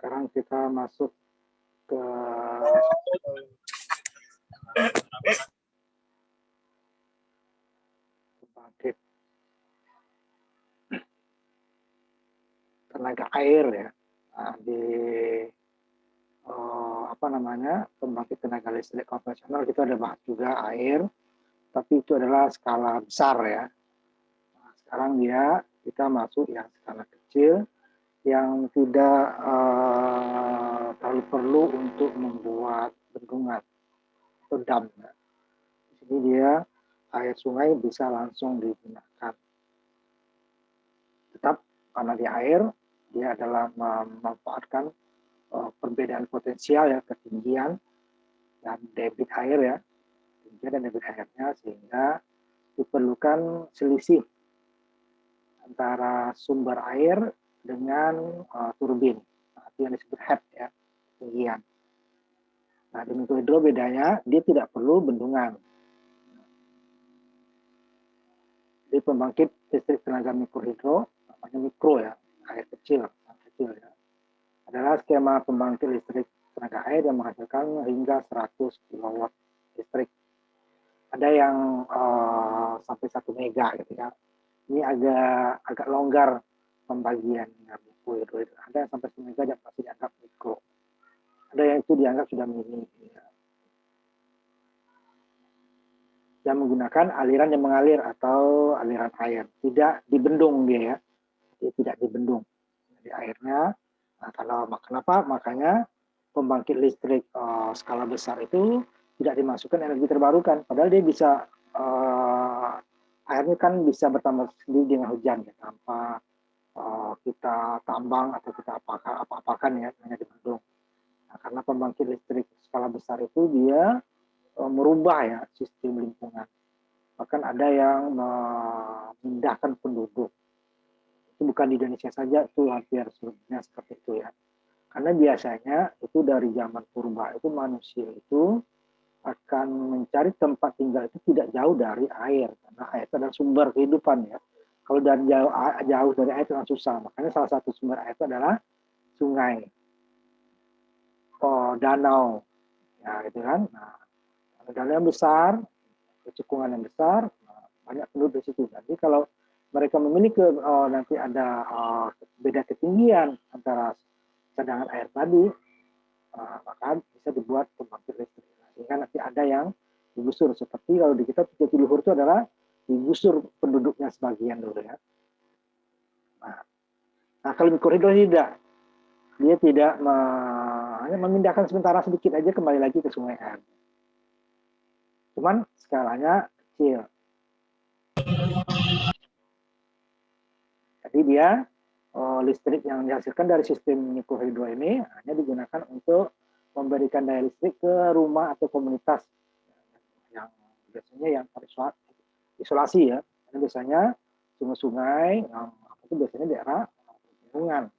Sekarang kita masuk ke pembangkit tenaga air ya. Nah, di pembangkit tenaga listrik konvensional kita ada bahas juga air, tapi itu adalah skala besar ya. Nah, sekarang kita masuk yang skala kecil yang tidak terlalu perlu untuk membuat bendungan atau dam. Di sini dia air sungai bisa langsung digunakan. Tetap karena di air dia adalah memanfaatkan perbedaan potensial ya, ketinggian dan debit air ya, ketinggian dan debit airnya, sehingga diperlukan selisih antara sumber air dengan turbin, itu yang disebut head ya, ketinggian. Nah, di mikrohidro bedanya dia tidak perlu bendungan. Di pembangkit listrik tenaga mikrohidro, namanya mikro ya, air kecil ya, adalah skema pembangkit listrik tenaga air yang menghasilkan hingga 100 kW listrik. Ada yang sampai 1 mega gitu ya. Ini agak longgar pembagian mikrohidro itu. Ada yang sampai 1 mega dan masih dianggap mikro. Ada yang itu dianggap sudah mini. Ya. Yang menggunakan aliran yang mengalir atau aliran air. Tidak dibendung dia ya. Dia tidak dibendung. Jadi airnya, kenapa? Makanya pembangkit listrik skala besar itu tidak dimasukkan energi terbarukan. Padahal dia bisa, airnya kan bisa bertambah sendiri dengan hujan ya, tanpa kita tambang atau kita apa-apakan ya, hanya dibendung. Nah, karena pembangkit listrik skala besar itu dia merubah ya sistem lingkungan. Bahkan ada yang memindahkan penduduk. Itu bukan di Indonesia saja, itu hampir seluruhnya seperti itu ya. Karena biasanya itu dari zaman purba itu manusia itu akan mencari tempat tinggal itu tidak jauh dari air, karena air itu adalah sumber kehidupan ya. Kalau dari jauh dari air itu susah, makanya salah satu sumber air itu adalah sungai, danau, ya gitu kan. Nah, danau yang besar, cekungan yang besar, banyak penduduk di situ. Jadi kalau mereka memiliki nanti ada beda ketinggian antara cadangan air tadi, maka bisa dibuat pembangkit listrik. Sehingga nanti ada yang digusur, seperti kalau di kita Jatiluhur itu adalah digusur penduduknya sebagian dulu ya. Nah kalau mikrohidro tidak, dia tidak hanya memindahkan sementara sedikit aja, kembali lagi ke sungai air. Cuman skalanya kecil. Jadi dia listrik yang dihasilkan dari sistem mikrohidro ini hanya digunakan untuk memberikan daya listrik ke rumah atau komunitas yang biasanya yang isolasi ya. Karena biasanya sungai-sungai itu biasanya daerah pegunungan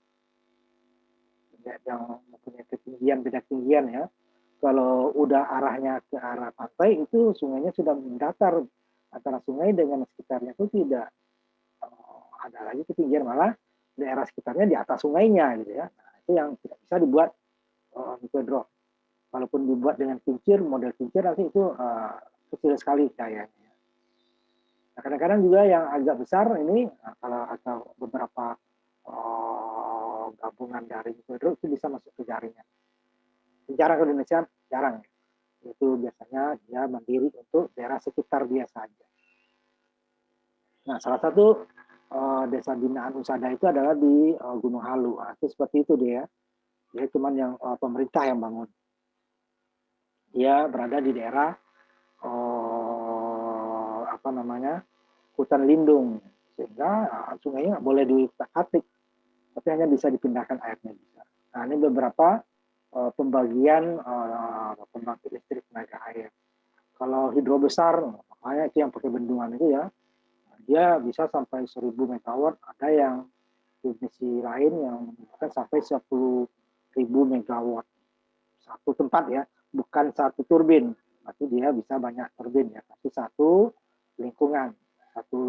yang mempunyai beda ketinggian ya. Kalau udah arahnya ke arah pantai itu sungainya sudah mendatar, antara sungai dengan sekitarnya itu tidak ada lagi ketinggian, malah daerah sekitarnya di atas sungainya gitu ya. Nah, itu yang tidak bisa dibuat mikrohidro. Walaupun dibuat dengan kincir, model kincir nanti itu kecil sekali dayanya. Nah, kadang-kadang juga yang agak besar ini, kalau atau beberapa gabungan dari mikrohidro itu bisa masuk ke jaringan. Jarang ke Indonesia, jarang. Itu biasanya dia mandiri untuk daerah sekitar dia saja. Nah, salah satu desa binaan Usada itu adalah di Gunung Halu. Nah, itu seperti itu dia. Dia cuma yang pemerintah yang bangun. Dia berada di daerah hutan lindung, sehingga sungainya nggak boleh diatik, tapi hanya bisa dipindahkan airnya bisa. Nah, ini beberapa pembagian pembangkit listrik tenaga air. Kalau hidro besar, makanya itu yang pakai bendungan itu ya, dia bisa sampai 1000 megawatt. Ada yang definisi lain yang bahkan sampai 10.000 megawatt satu tempat ya, bukan satu turbin. Berarti dia bisa banyak turbin ya, tapi satu lingkungan, satu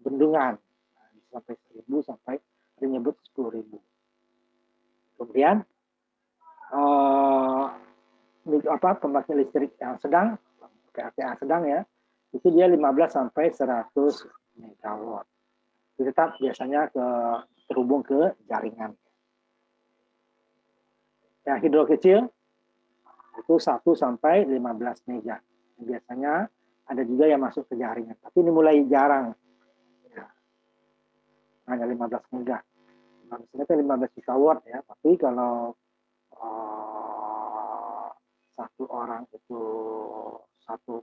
bendungan. Nah, sampai 1000 sampai menyebut 10.000. Kemudian pembangkit listrik yang sedang, PLTA sedang ya, itu dia 15 sampai 100 megawatt. Itu tetap biasanya terhubung ke jaringan. Yang hidro kecil itu 1 sampai 15 mega. Biasanya ada juga yang masuk ke jaringan, tapi ini mulai jarang. Ya, hanya 15 mega. Maksudnya 15 gigawatt ya, tapi kalau satu orang itu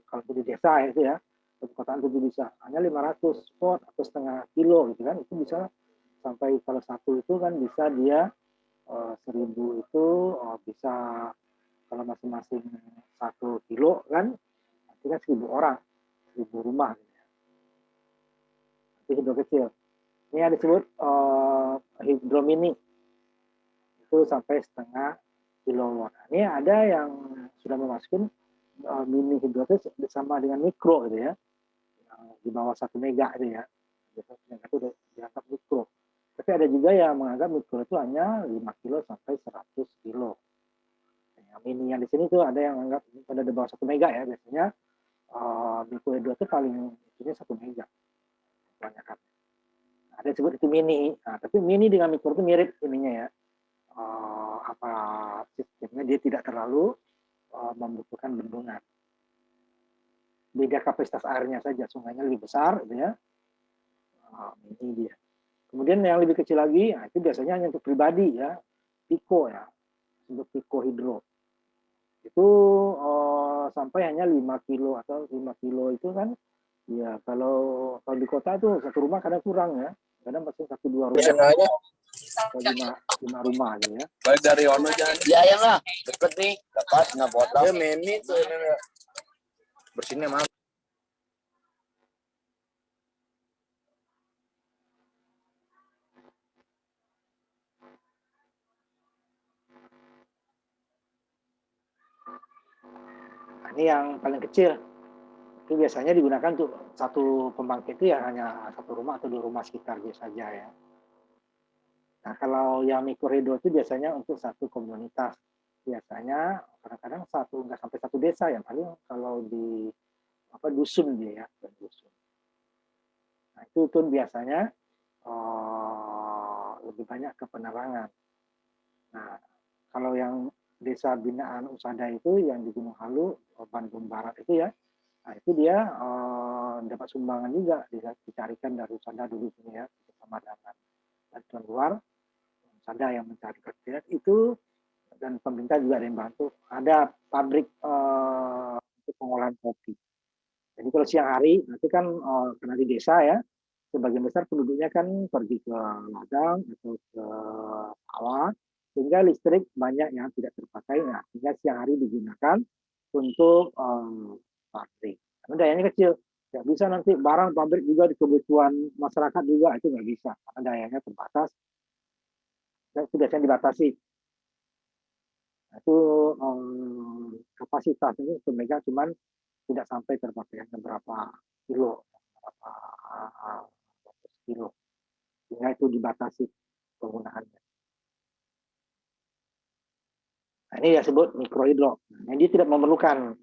kalau di desa itu ya, perkotaan itu bisa hanya 500 watt atau setengah kilo gitu kan, itu bisa sampai kalau satu itu kan bisa dia 1000 itu bisa kalau masing-masing 1 kilo kan, itu kan 1000 orang, 1000 rumah gitu ya. Itu hidro kecil. Ini yang disebut hidro mini, itu sampai setengah kilowatt. Ini ada yang sudah memasukin mini hidro itu sama dengan mikro gitu ya, yang di bawah 1 mega itu ya. Biasanya itu dianggap mikro. Tapi ada juga yang menganggap mikro itu hanya 5 kilo sampai 100 kilo. Yang mini yang di sini tuh ada yang menganggap pada di bawah 1 mega ya, biasanya mikro hidro itu paling ini 1 mega. Kebanyakan. Ada yang disebut itu mini. Nah, tapi mini dengan mikro itu mirip ininya ya. Sistemnya dia tidak terlalu membutuhkan bendungan. Beda kapasitas airnya saja, sungainya lebih besar gitu ya. Ini dia. Kemudian yang lebih kecil lagi, nah itu biasanya hanya untuk pribadi ya, Pico ya, untuk Pico hidro. Itu sampai hanya 5 kilo atau 5 kilo itu kan, ya kalau di kota itu satu rumah kadang kurang ya, kadang masih 1-2 rumah. Atau 5 rumah gitu ya. Baik dari ono jangan. Ya yang lah, deket nih, dapat nggak potong. Ya meni tuh bersihnya mah. Nah, ini yang paling kecil. Itu biasanya digunakan untuk satu pembangkit itu ya hanya 1 rumah atau 2 rumah sekitar saja ya. Nah, kalau yang mikrohidro itu biasanya untuk satu komunitas. Biasanya kadang-kadang nggak sampai 1 desa ya, paling kalau di dusun dia ya, dusun. Nah, itu tuh biasanya lebih banyak ke penerangan. Nah, kalau yang desa binaan Usada itu yang di Gunung Halu, Bandung Barat itu ya, nah itu dia dapat sumbangan juga, dicarikan dari Usada dulu ya, bersama dengan bantuan luar, Usada yang mencari kerja itu, dan pemerintah juga ada yang bantu. Ada pabrik untuk pengolahan kopi. Jadi kalau siang hari, nanti kan karena di desa ya, sebagian besar penduduknya kan pergi ke ladang atau ke sawah, sehingga listrik banyak yang tidak terpakai. Nah, sehingga siang hari digunakan untuk pabrik. Karena dayanya kecil, nggak bisa nanti barang pabrik juga di kebutuhan masyarakat juga, itu nggak bisa karena dayanya terbatas dan itu biasanya dibatasi. Nah, itu kapasitas ini Mega cuman tidak sampai terpakai berapa kilo, berapa kilo, sehingga itu dibatasi penggunaannya. Nah, ini disebut mikrohidro. Nah, dia tidak memerlukan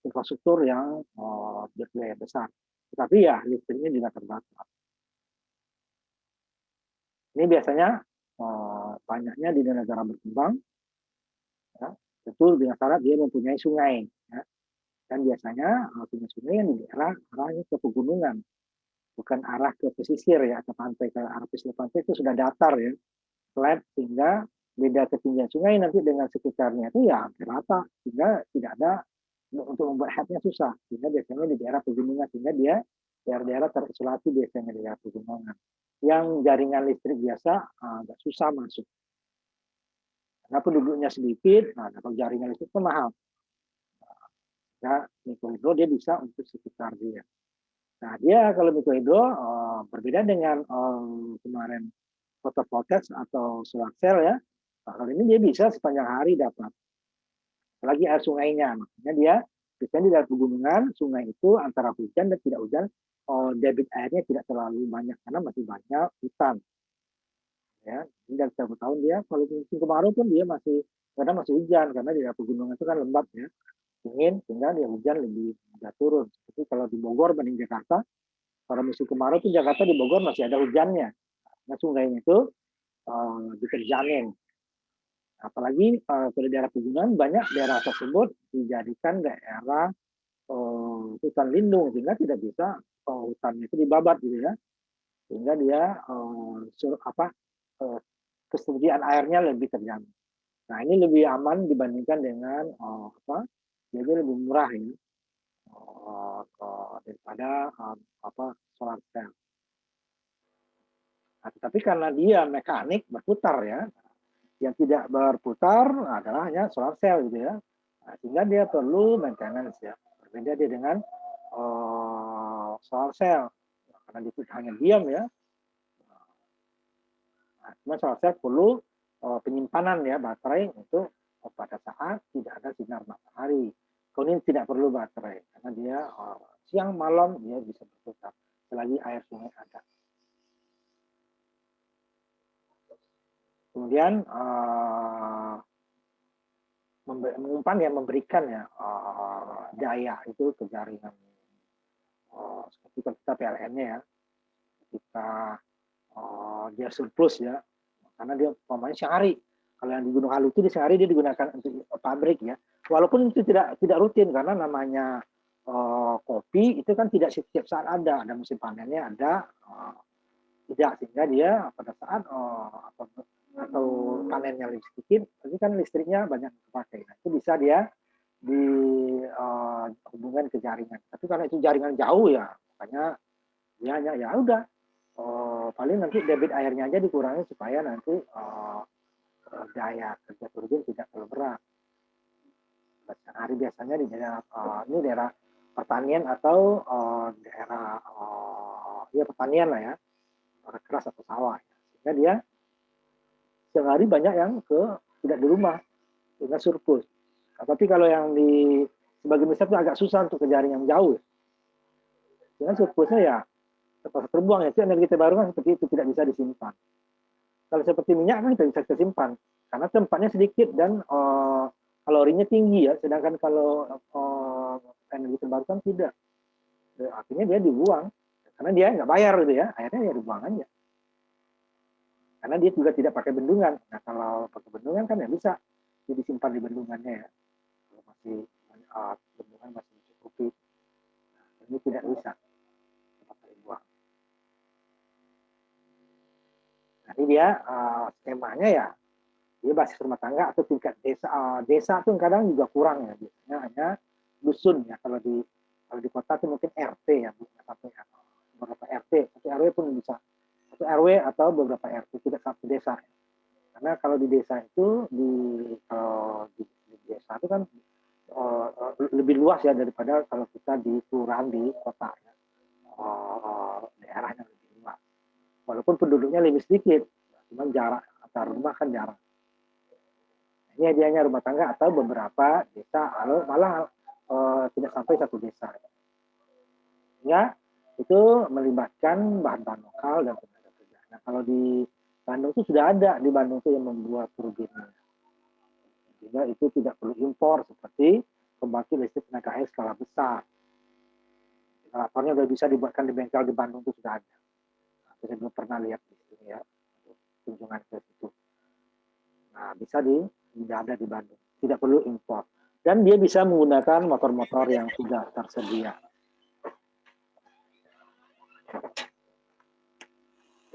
infrastruktur yang berbiaya besar. Tetapi ya listriknya juga terbatas. Ini biasanya banyaknya di negara berkembang, ya, tentu dengan syarat dia mempunyai sungai. Ya. Dan biasanya sungai-sungai yang di daerah arahnya ke pegunungan, bukan arah ke pesisir ya, ke pantai. Ke arah pesisir pantai itu sudah datar ya, flat, sehingga beda ketinggian sungai nanti dengan sekitarnya itu ya hampir rata, sehingga tidak ada untuk membuat headnya susah. Sehingga biasanya di daerah pegunungan, sehingga dia daerah-daerah terisolasi biasanya di daerah pegunungan. Yang jaringan listrik biasa agak susah masuk. Karena penduduknya sedikit, nah kalau jaringan listrik itu mahal. Ya, mikrohidro dia bisa untuk sekitar dia. Nah, dia kalau mikrohidro berbeda dengan kemarin fotovoltaik atau solar cell ya. Nah, kalau ini dia bisa sepanjang hari dapat. Apalagi air sungainya, makanya dia biasanya di daerah pegunungan, sungai itu antara hujan dan tidak hujan, debit airnya tidak terlalu banyak karena masih banyak hutan. ya. Dan setiap tahun dia kalau musim kemarau pun dia masih kadang masih hujan karena di daerah pegunungan itu kan lembab ya, dingin sehingga dia hujan lebih mudah turun. Seperti kalau di Bogor banding Jakarta, pada musim kemarau itu Jakarta di Bogor masih ada hujannya. Nah sungainya itu diterjanin. Apalagi pada daerah pegunungan banyak daerah tersebut dijadikan daerah hutan lindung sehingga tidak bisa hutannya itu dibabat gitu ya, sehingga dia kesediaan airnya lebih terjamin. Nah ini lebih aman dibandingkan dengan jadi lebih murah ya daripada solar cell. Nah, tetapi karena dia mekanik berputar ya, yang tidak berputar adalah hanya solar cell gitu ya. Nah, sehingga dia perlu maintenance ya. Berbeda dia dengan solar cell karena itu hanya diam ya. Nah, cuma solar cell perlu penyimpanan ya baterai untuk pada saat tidak ada sinar matahari. Kalau ini tidak perlu baterai karena dia siang malam dia bisa berputar selagi air sungai ada. Kemudian mengumpan ya memberikan ya daya itu ke jaringan seperti kita PLN-nya ya, ketika dia surplus ya, karena dia umpamanya siang hari. Kalau yang di Gunung Halu itu di siang hari dia digunakan untuk pabrik ya, walaupun itu tidak rutin karena namanya kopi itu kan tidak setiap saat ada musim panennya ada tidak, sehingga dia pada saat atau panennya lebih sedikit, tapi kan listriknya banyak dipakai. Nah, itu bisa dia dihubungkan ke jaringan. Tapi karena itu jaringan jauh ya, makanya dia hanya ya udah paling nanti debit airnya aja dikurangi supaya nanti daya kerja turbin tidak terlalu berat. Hari biasanya di daerah ini daerah pertanian atau daerah ya pertanian lah ya, keras atau sawah, sehingga dia sehari banyak yang tidak di rumah sehingga surplus. Nah, tapi kalau yang di sebagian besar itu agak susah untuk ke jaring yang jauh, sehingga surplusnya ya terpaksa terbuang ya. Itu energi terbarukan seperti itu tidak bisa disimpan. Kalau seperti minyak kan kita bisa disimpan karena tempatnya sedikit dan kalorinya tinggi ya. Sedangkan kalau energi terbarukan tidak, akhirnya dia dibuang karena dia nggak bayar gitu ya, akhirnya ya dibuang aja. Karena dia juga tidak pakai bendungan. Nah kalau pakai bendungan kan ya bisa disimpan di bendungannya ya. Kalau masih bendungan masih mencukupi, nah, ini tidak bisa dibuang. Nah ini dia skemanya ya, dia basis rumah tangga atau tingkat desa. Desa tuh kadang juga kurang ya, biasanya hanya dusun ya. Kalau di kota tuh mungkin RT ya, beberapa RT, satu RW pun bisa. Satu RW atau beberapa RT, tidak satu desa. Karena kalau di desa itu di desa itu kan lebih luas ya daripada kalau kita di kelurahan di kota ya. Daerahnya lebih luas. Walaupun penduduknya lebih sedikit, cuma jarak antar rumah kan jarang. Ini hadiahnya rumah tangga atau beberapa desa, malah tidak sampai satu desa. Ya, itu melibatkan bahan-bahan lokal dan tenaga kerja. Nah, kalau di Bandung itu sudah ada di Bandung itu yang membuat turbinnya. Sehingga itu tidak perlu impor seperti pembangkit listrik tenaga air skala besar. Generatornya sudah bisa dibuatkan di bengkel di Bandung itu sudah ada. Saya belum pernah lihat di sini ya, kunjungan ke situ. Nah, bisa sudah ada di Bandung, tidak perlu impor. Dan dia bisa menggunakan motor-motor yang sudah tersedia.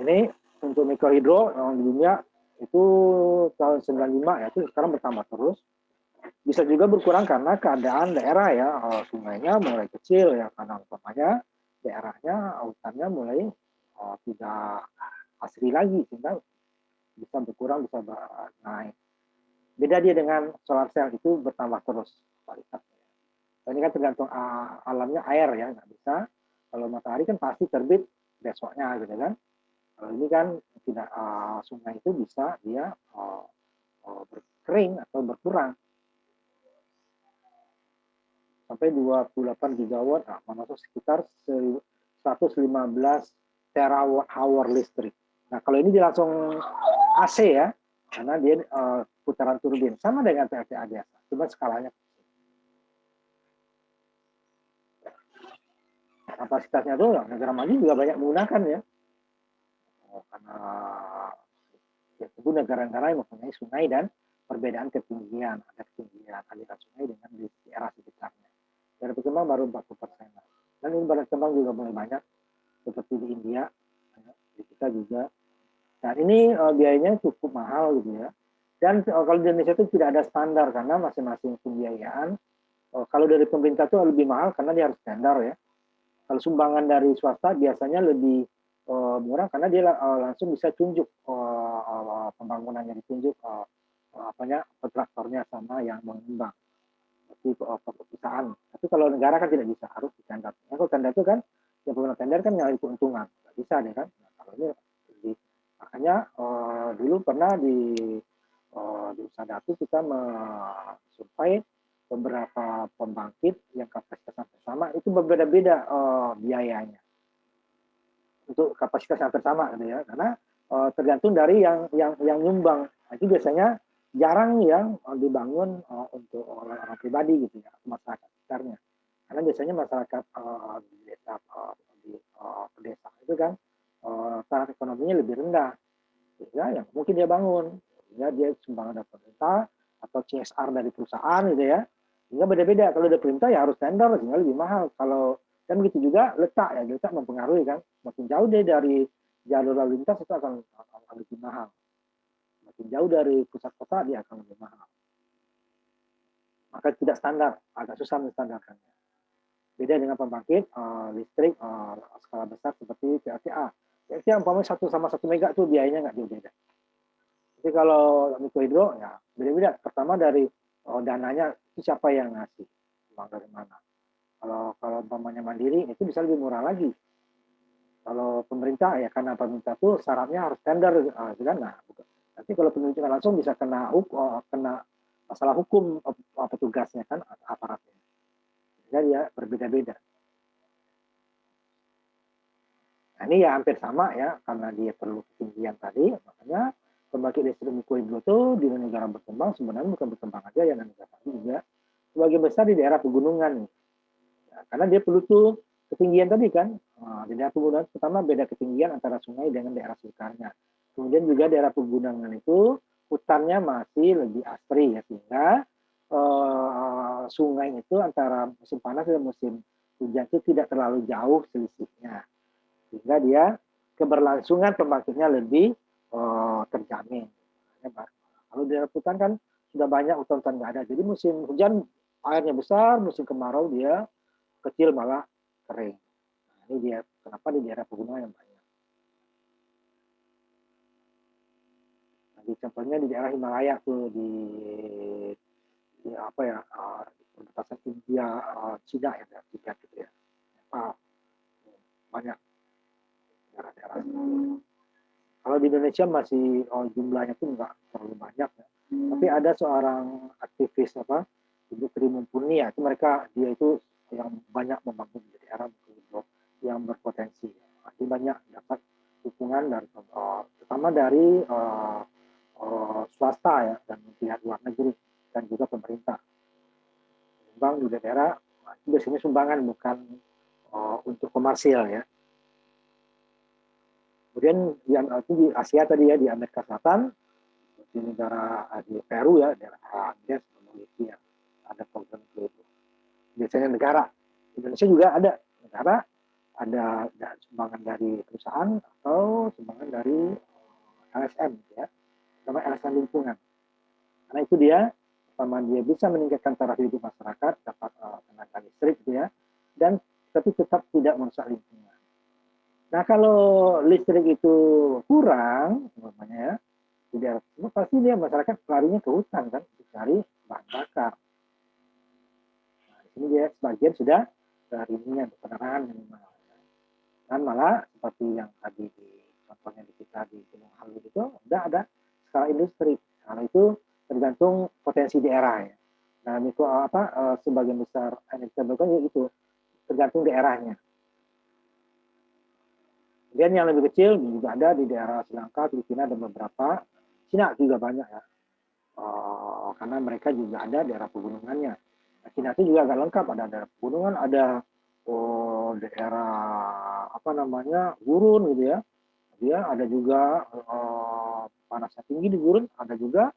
Ini untuk mikrohidro yang di dunia itu tahun 95 ya, itu sekarang bertambah terus. Bisa juga berkurang karena keadaan daerah ya, sungainya mulai kecil ya, karena umpamanya daerahnya hutannya mulai tidak asri lagi, sehingga bisa berkurang, bisa naik. Beda dia dengan solar cell, itu bertambah terus kualitasnya. Ini kan tergantung alamnya air ya, nggak bisa. Kalau matahari kan pasti terbit besoknya gitu kan. Kalau ini kan tidak, sungai itu bisa dia berkering atau berkurang sampai 28 gigawatt, masuk sekitar 115 terawatt hour listrik. Nah kalau ini langsung AC ya, karena dia putaran turbin sama dengan PLTA biasa, cuma skalanya kapasitasnya tuh negara maju juga banyak menggunakan ya, karena ya, itu negara-negara yang mempunyai sungai dan perbedaan ketinggian, ada ketinggian aliran sungai dengan di daerah sekitarnya. Daerah berkembang baru 40%. Dan ini baru berkembang juga mulai banyak, seperti di India, di kita juga. Dan ini biayanya cukup mahal gitu ya. Dan kalau di Indonesia itu tidak ada standar karena masing-masing pembiayaan. Kalau dari pemerintah itu lebih mahal karena dia harus standar ya. Kalau sumbangan dari swasta biasanya lebih murah karena dia langsung bisa tunjuk pembangunannya, ditunjuk kontraktornya sama yang mengembang seperti perusahaan. Tapi kalau negara kan tidak bisa, harus di tender. Kalau tender itu kan yang pemerintah tender kan nyari keuntungan, nggak bisa deh kan. Nah, kalau ini makanya dulu pernah di Usaha Datu kita mensupply beberapa pembangkit yang kapasitas sama itu berbeda-beda biayanya untuk kapasitas yang sama gitu ya, karena tergantung dari yang nyumbang. Nah, itu biasanya jarang yang dibangun untuk oleh orang pribadi gitu ya, masyarakat sekitarnya. Karena biasanya masyarakat di desa pedesa itu kan taraf ekonominya lebih rendah, sehingga yang mungkin dia bangun, sehingga dia sumbangan dari pemerintah atau CSR dari perusahaan gitu ya. Sehingga beda-beda. Kalau ada perintah ya harus tender, sehingga lebih mahal. Kalau dan begitu juga letak ya, letak mempengaruhi kan. Makin jauh dia dari jalur lalu lintas itu akan lebih mahal. Makin jauh dari pusat kota dia akan lebih mahal. Maka tidak standar, agak susah menstandarkannya. Beda dengan pembangkit listrik skala besar seperti PLTA. PLTA umpamanya 1 mega itu biayanya nggak jauh beda. Jadi kalau mikrohidro ya beda-beda. Pertama dari dananya itu siapa yang ngasih, uang dari mana. Kalau umpamanya mandiri itu bisa lebih murah lagi. Kalau pemerintah ya karena pemerintah tuh syaratnya harus tender, nah, nanti kalau penunjukan langsung bisa kena masalah hukum petugasnya kan aparatnya. Jadi ya berbeda-beda. Nah, ini ya hampir sama ya karena dia perlu ketinggian tadi, makanya pembangkit listrik mikrohidro itu di negara berkembang sebenarnya bukan berkembang aja ya, negara juga sebagian besar di daerah pegunungan. Ya, karena dia perlu tuh ketinggian tadi kan. Nah, di daerah pegunungan pertama beda ketinggian antara sungai dengan daerah sekitarnya. Kemudian juga daerah pegunungan itu hutannya masih lebih asri ya, sehingga sungai itu antara musim panas dan musim hujan itu tidak terlalu jauh selisihnya, sehingga dia keberlangsungan pembangkitnya lebih terjamin. Kalau di daerah hutan kan sudah banyak hutan-hutan nggak ada, jadi musim hujan airnya besar, musim kemarau dia kecil malah kering. Nah, ini dia kenapa di daerah pegunungan yang banyak. Nah, contohnya di daerah Himalaya tuh di apa ya perbatasan India, Cina ya, Tibet gitu ya. Banyak daerah-daerah. Kalau di Indonesia masih jumlahnya pun nggak terlalu banyak ya. Tapi ada seorang aktivis Ibu Tri Mumpuni ya, itu dia itu yang banyak membangun di daerah yang berpotensi. Dia banyak dapat dukungan dari terutama dari swasta ya dan pihak luar negeri dan juga pemerintah. Sumbang di daerah itu biasanya sumbangan bukan untuk komersil ya. Kemudian di Asia tadi ya, di Amerika Selatan, di negara di Peru ya, daerah Andes, Bolivia, ada program itu. Biasanya negara, Indonesia juga ada negara, ada sumbangan dari perusahaan atau sumbangan dari LSM ya, sama LSM lingkungan. Karena itu dia, pertama dia bisa meningkatkan taraf hidup masyarakat, dapat tenaga listrik gitu ya, dan tapi tetap tidak merusak lingkungan. Nah kalau listrik itu kurang, namanya ya, di daerah tersebut pasti dia masyarakat larinya ke hutan kan, cari bahan bakar. Nah, di sini dia sebagian sudah dari ini untuk penerangan minimal. Dan malah seperti yang tadi di contohnya di kita di Gunung Halu itu udah ada skala industri. Karena itu tergantung potensi daerah ya. Nah itu sebagian besar energi terbarukan itu tergantung daerahnya. Kemudian yang lebih kecil juga ada di daerah Sri Lanka, Filipina, dan beberapa Cina juga banyak ya, karena mereka juga ada daerah pegunungannya. Nah, Cina itu juga agak lengkap, ada daerah pegunungan, ada daerah apa namanya gurun gitu ya. Dia ada juga panasnya tinggi di gurun, ada juga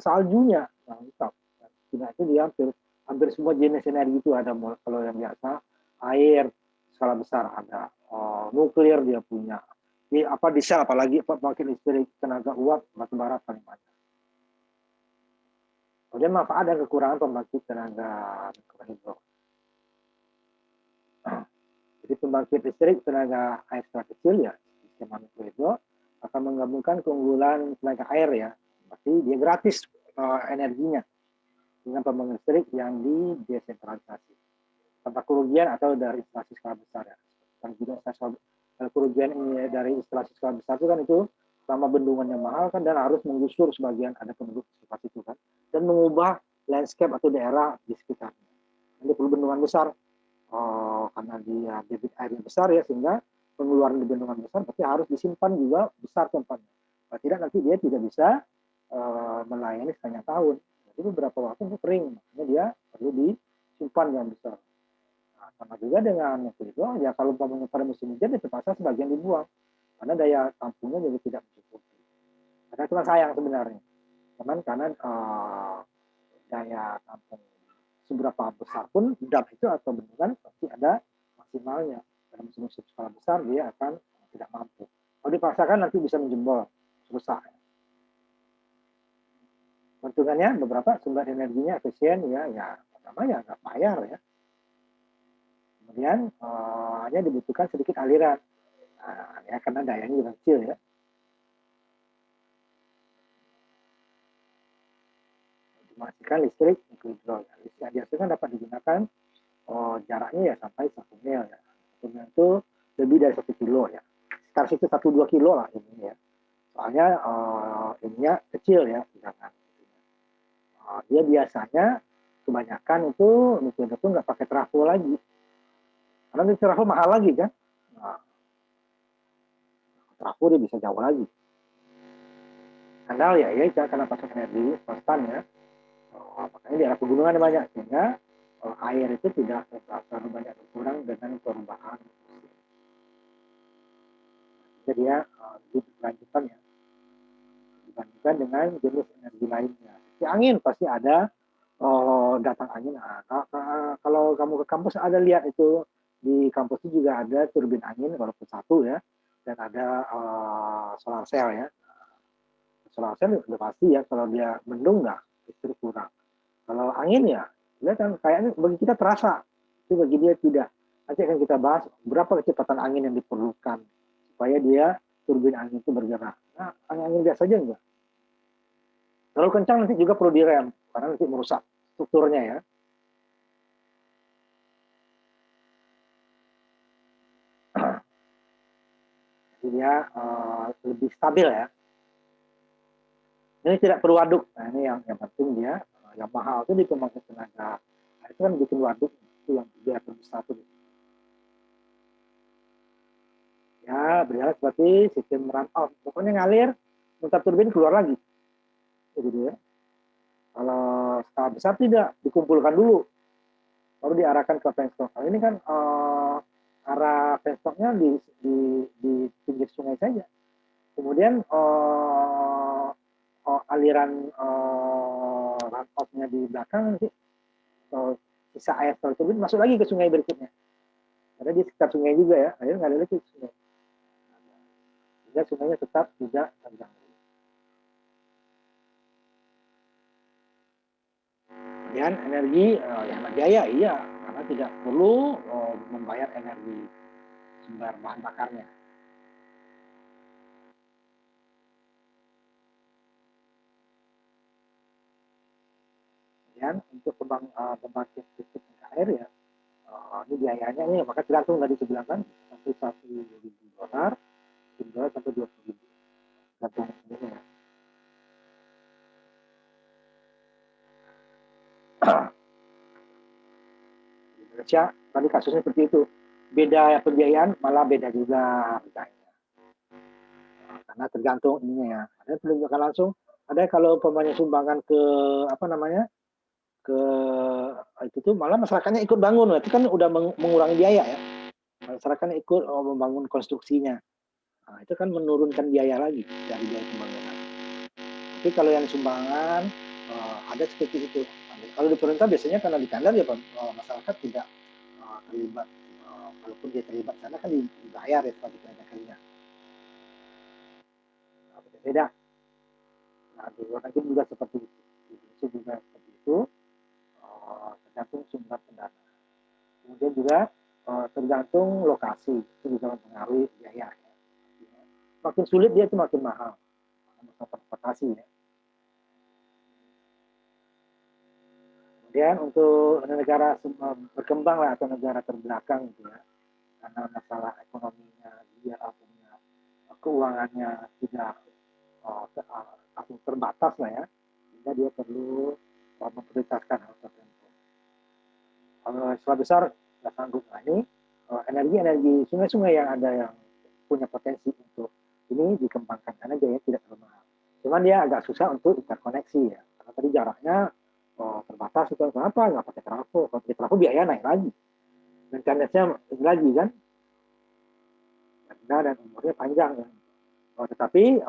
saljunya yang lengkap. Cina itu dia hampir semua jenis energi itu ada. Kalau yang biasa air skala besar ada, nuklir dia punya, di apa di sel apalagi pembangkit listrik tenaga uap batu bara paling banyak. Kemudian manfaat dan kekurangan pembangkit tenaga mikrohidro. Jadi pembangkit listrik tenaga air skala kecil ya skema mikrohidro akan menggabungkan keunggulan tenaga air ya, berarti dia gratis energinya dengan pembangkit listrik yang didesentralisasi tanpa kerugian atau dari instalasi skala besar ya. Dan juga kerugian ini dari instalasi skala besar itu kan itu sama bendungannya mahal kan, dan harus menggusur sebagian ada penduduk sekitar situ kan, dan mengubah landscape atau daerah di sekitarnya. Ini perlu bendungan besar karena dia debit airnya besar ya, sehingga pengeluaran di bendungan besar berarti harus disimpan juga besar tempatnya. Kalau tidak nanti dia tidak bisa melayani sepanjang tahun. Jadi beberapa waktu itu kering, makanya dia perlu disimpan yang besar. Nah, sama juga dengan itu ya, kalau pada musim hujan itu terpaksa sebagian dibuang karena daya tampungnya jadi tidak mencukupi. Karena cuma sayang sebenarnya, cuman karena daya tampung seberapa besar pun dam itu atau bendungan pasti ada maksimalnya. Dalam musim-musim skala besar dia akan tidak mampu. Kalau dipaksakan nanti bisa menjebol, rusak. Keuntungannya beberapa sumber energinya efisien ya pertama ya nggak bayar ya. Kemudian hanya dibutuhkan sedikit aliran, ya karena dayanya juga kecil ya. Menghasilkan listrik mikrohidro. Listrik yang dihasilkan dapat digunakan jaraknya ya sampai 1 mil ya. 1 mil itu lebih dari 1 kilo ya. Sekitar situ 1-2 kilo lah ini ya. Soalnya ininya kecil ya, jangan. Dia biasanya kebanyakan itu mikrohidro itu nggak pakai trafo lagi. Karena trafo mahal lagi kan. Nah, trafo dia bisa jauh lagi. Andal ya karena pasok energi konstan ya. Makanya di arah pegunungan banyak, sehingga air itu tidak terlalu banyak berkurang dengan perubahan musim. Jadi dia lebih berkelanjutan ya dibandingkan dengan jenis energi lainnya. Di angin pasti ada datang angin. Nah, kalau kamu ke kampus ada lihat itu, di kampus itu juga ada turbin angin walaupun satu ya, dan ada solar cell ya. Solar cell sudah pasti ya, kalau dia mendung nggak listrik kurang. Kalau angin ya, dia kan kayaknya bagi kita terasa, tapi bagi dia tidak. Nanti akan kita bahas berapa kecepatan angin yang diperlukan supaya dia turbin angin itu bergerak. Nah, angin biasa aja enggak. Terlalu kencang nanti juga perlu direm, karena nanti merusak strukturnya ya. Jadi dia lebih stabil ya. Ini tidak perlu waduk. Nah, ini yang penting dia, yang mahal itu di pembangkit tenaga. Nah, itu kan bikin waduk, itu yang dia terbesar itu. Ya, berjalan seperti sistem run out. Pokoknya ngalir, mutar turbin keluar lagi. Gitu ya. Kalau skala besar tidak, dikumpulkan dulu. Baru diarahkan ke penstock. Nah, ini kan arah penstocknya di pinggir sungai saja. Kemudian aliran run out-nya di belakang nanti sisa air turbin masuk lagi ke sungai berikutnya. Karena di sekitar sungai juga ya, akhirnya nggak ada lagi sungai. Sehingga sungainya tetap tidak terganggu. Kemudian energi hemat biaya, iya, karena tidak perlu membayar energi sumber bahan bakarnya. Kemudian untuk pembangkit listrik air ya, ini biayanya ini maka tergantung tadi saya bilang kan, sampai $1.000, $1 sampai 20.000, tergantung ini ya. Di Indonesia tadi kasusnya seperti itu, beda pembiayaan malah beda juga harganya, karena tergantung ininya ya. Ada penunjukan langsung Ada kalau umpamanya sumbangan ke apa namanya, ke itu tuh malah masyarakatnya ikut bangun, itu kan udah mengurangi biaya ya. Masyarakatnya ikut membangun konstruksinya. Nah, itu kan menurunkan biaya lagi dari biaya pembangunan. Tapi kalau yang sumbangan ada seperti itu. Kalau di pemerintah biasanya karena di kandar ya masyarakat tidak terlibat. Walaupun dia terlibat sana kan dibayar ya sebagai tenaga kerja. Nah, beda. Nah, di luar negeri juga seperti itu. Di Indonesia juga seperti itu. Tergantung sumber pendanaan. Kemudian juga tergantung lokasi, itu juga mempengaruhi biaya. Ya. Makin sulit dia itu makin mahal. Transportasi ya. Kemudian untuk negara berkembang lah atau negara terbelakang gitu ya, karena masalah ekonominya dia punya keuangannya tidak terbatas lah ya, sehingga dia perlu memprioritaskan hal tertentu. Kalau skala besar nggak sanggup, nah ini energi sungai-sungai yang ada yang punya potensi untuk ini dikembangkan karena biayanya tidak terlalu mahal. Cuman dia agak susah untuk interkoneksi ya, karena tadi jaraknya terbatas itu kenapa nggak pakai trafo? Kalau pakai trafo biaya naik lagi, maintenance-nya lagi kan, dan umurnya panjang kan. Tetapi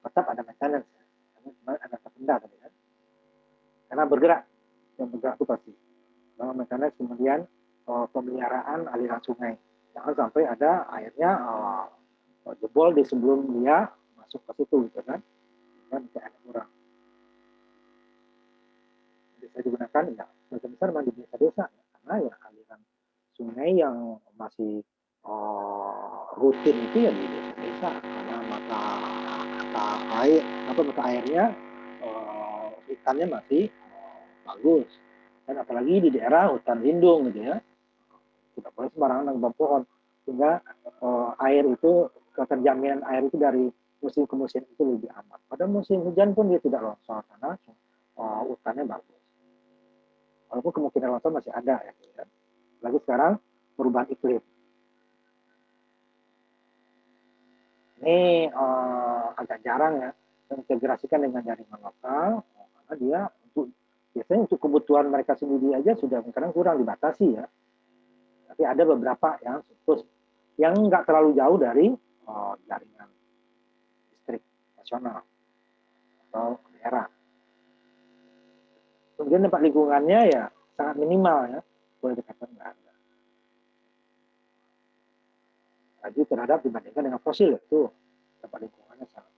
tetap ada maintenance, karena ada tertunda tadi kan, karena bergerak, yang bergerak itu pasti. Dalam maintenance kemudian pemeliharaan aliran sungai, jangan sampai ada airnya jebol di sebelum dia masuk ke situ gitu kan, bisa ada kurang. Bisa digunakan ya sebagian besar memang di desa-desa ya, karena ya aliran sungai yang masih rutin itu ya di desa-desa, karena mata airnya ikannya masih bagus, dan apalagi di daerah hutan lindung gitu ya, tidak boleh sembarangan nebang pohon, sehingga air itu keterjaminan air itu dari musim ke musim itu lebih aman. Pada musim hujan pun dia tidak longsor karena hutannya bagus. Walaupun kemungkinan longsor masih ada ya. Lagi sekarang perubahan iklim. Ini agak jarang ya terintegrasikan dengan jaringan lokal, karena dia biasanya untuk kebutuhan mereka sendiri aja sudah sekarang kurang dibatasi ya. Tapi ada beberapa yang nggak terlalu jauh dari jaringan listrik nasional atau daerah. Kemudian tempat lingkungannya ya sangat minimal ya, boleh dikatakan nggak ada. Lagi terhadap dibandingkan dengan fosil itu tempat lingkungannya sangat.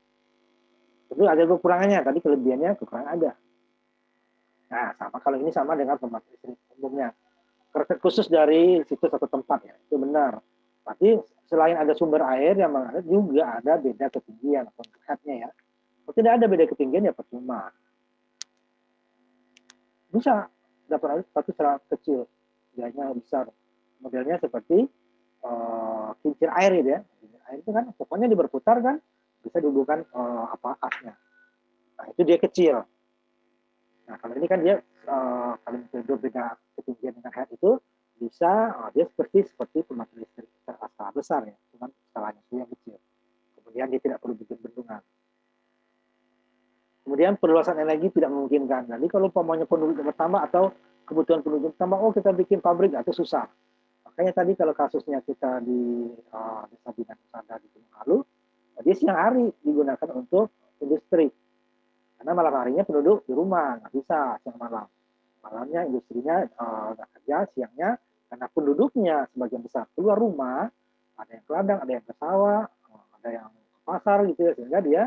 Tentu ada kekurangannya, tadi kelebihannya kekurangan ada. Nah, sama kalau ini sama dengan pembangkit listrik umumnya. Khusus dari situs atau tempat ya, itu benar. Tapi selain ada sumber air yang mengalir juga ada beda ketinggian atau tingkatnya ya. Kalau tidak ada beda ketinggian ya percuma. Bisa dapat air tapi secara kecil, biayanya besar. Modelnya seperti kincir air gitu ya. Kincir air itu kan pokoknya dia berputar kan, bisa dihubungkan asnya. Nah itu dia kecil. Nah kalau ini kan dia kalau beda ketinggian dengan head itu bisa dia seperti pembangkit listrik skala besar ya, cuman skalanya itu yang kecil. Kemudian dia tidak perlu bikin bendungan. Kemudian perluasan energi tidak memungkinkan. Jadi kalau umpamanya penduduk bertambah atau kebutuhan penduduk bertambah, kita bikin pabrik itu susah. Makanya tadi kalau kasusnya kita di Desa Bidang Usada di Gunung Halu, dia siang hari digunakan untuk industri. Karena malam harinya penduduk di rumah, nggak bisa siang malam. Malamnya industrinya nggak kerja, siangnya karena penduduknya sebagian besar keluar rumah, ada yang ke ladang, ada yang ke sawah, ada yang ke pasar gitu ya, sehingga dia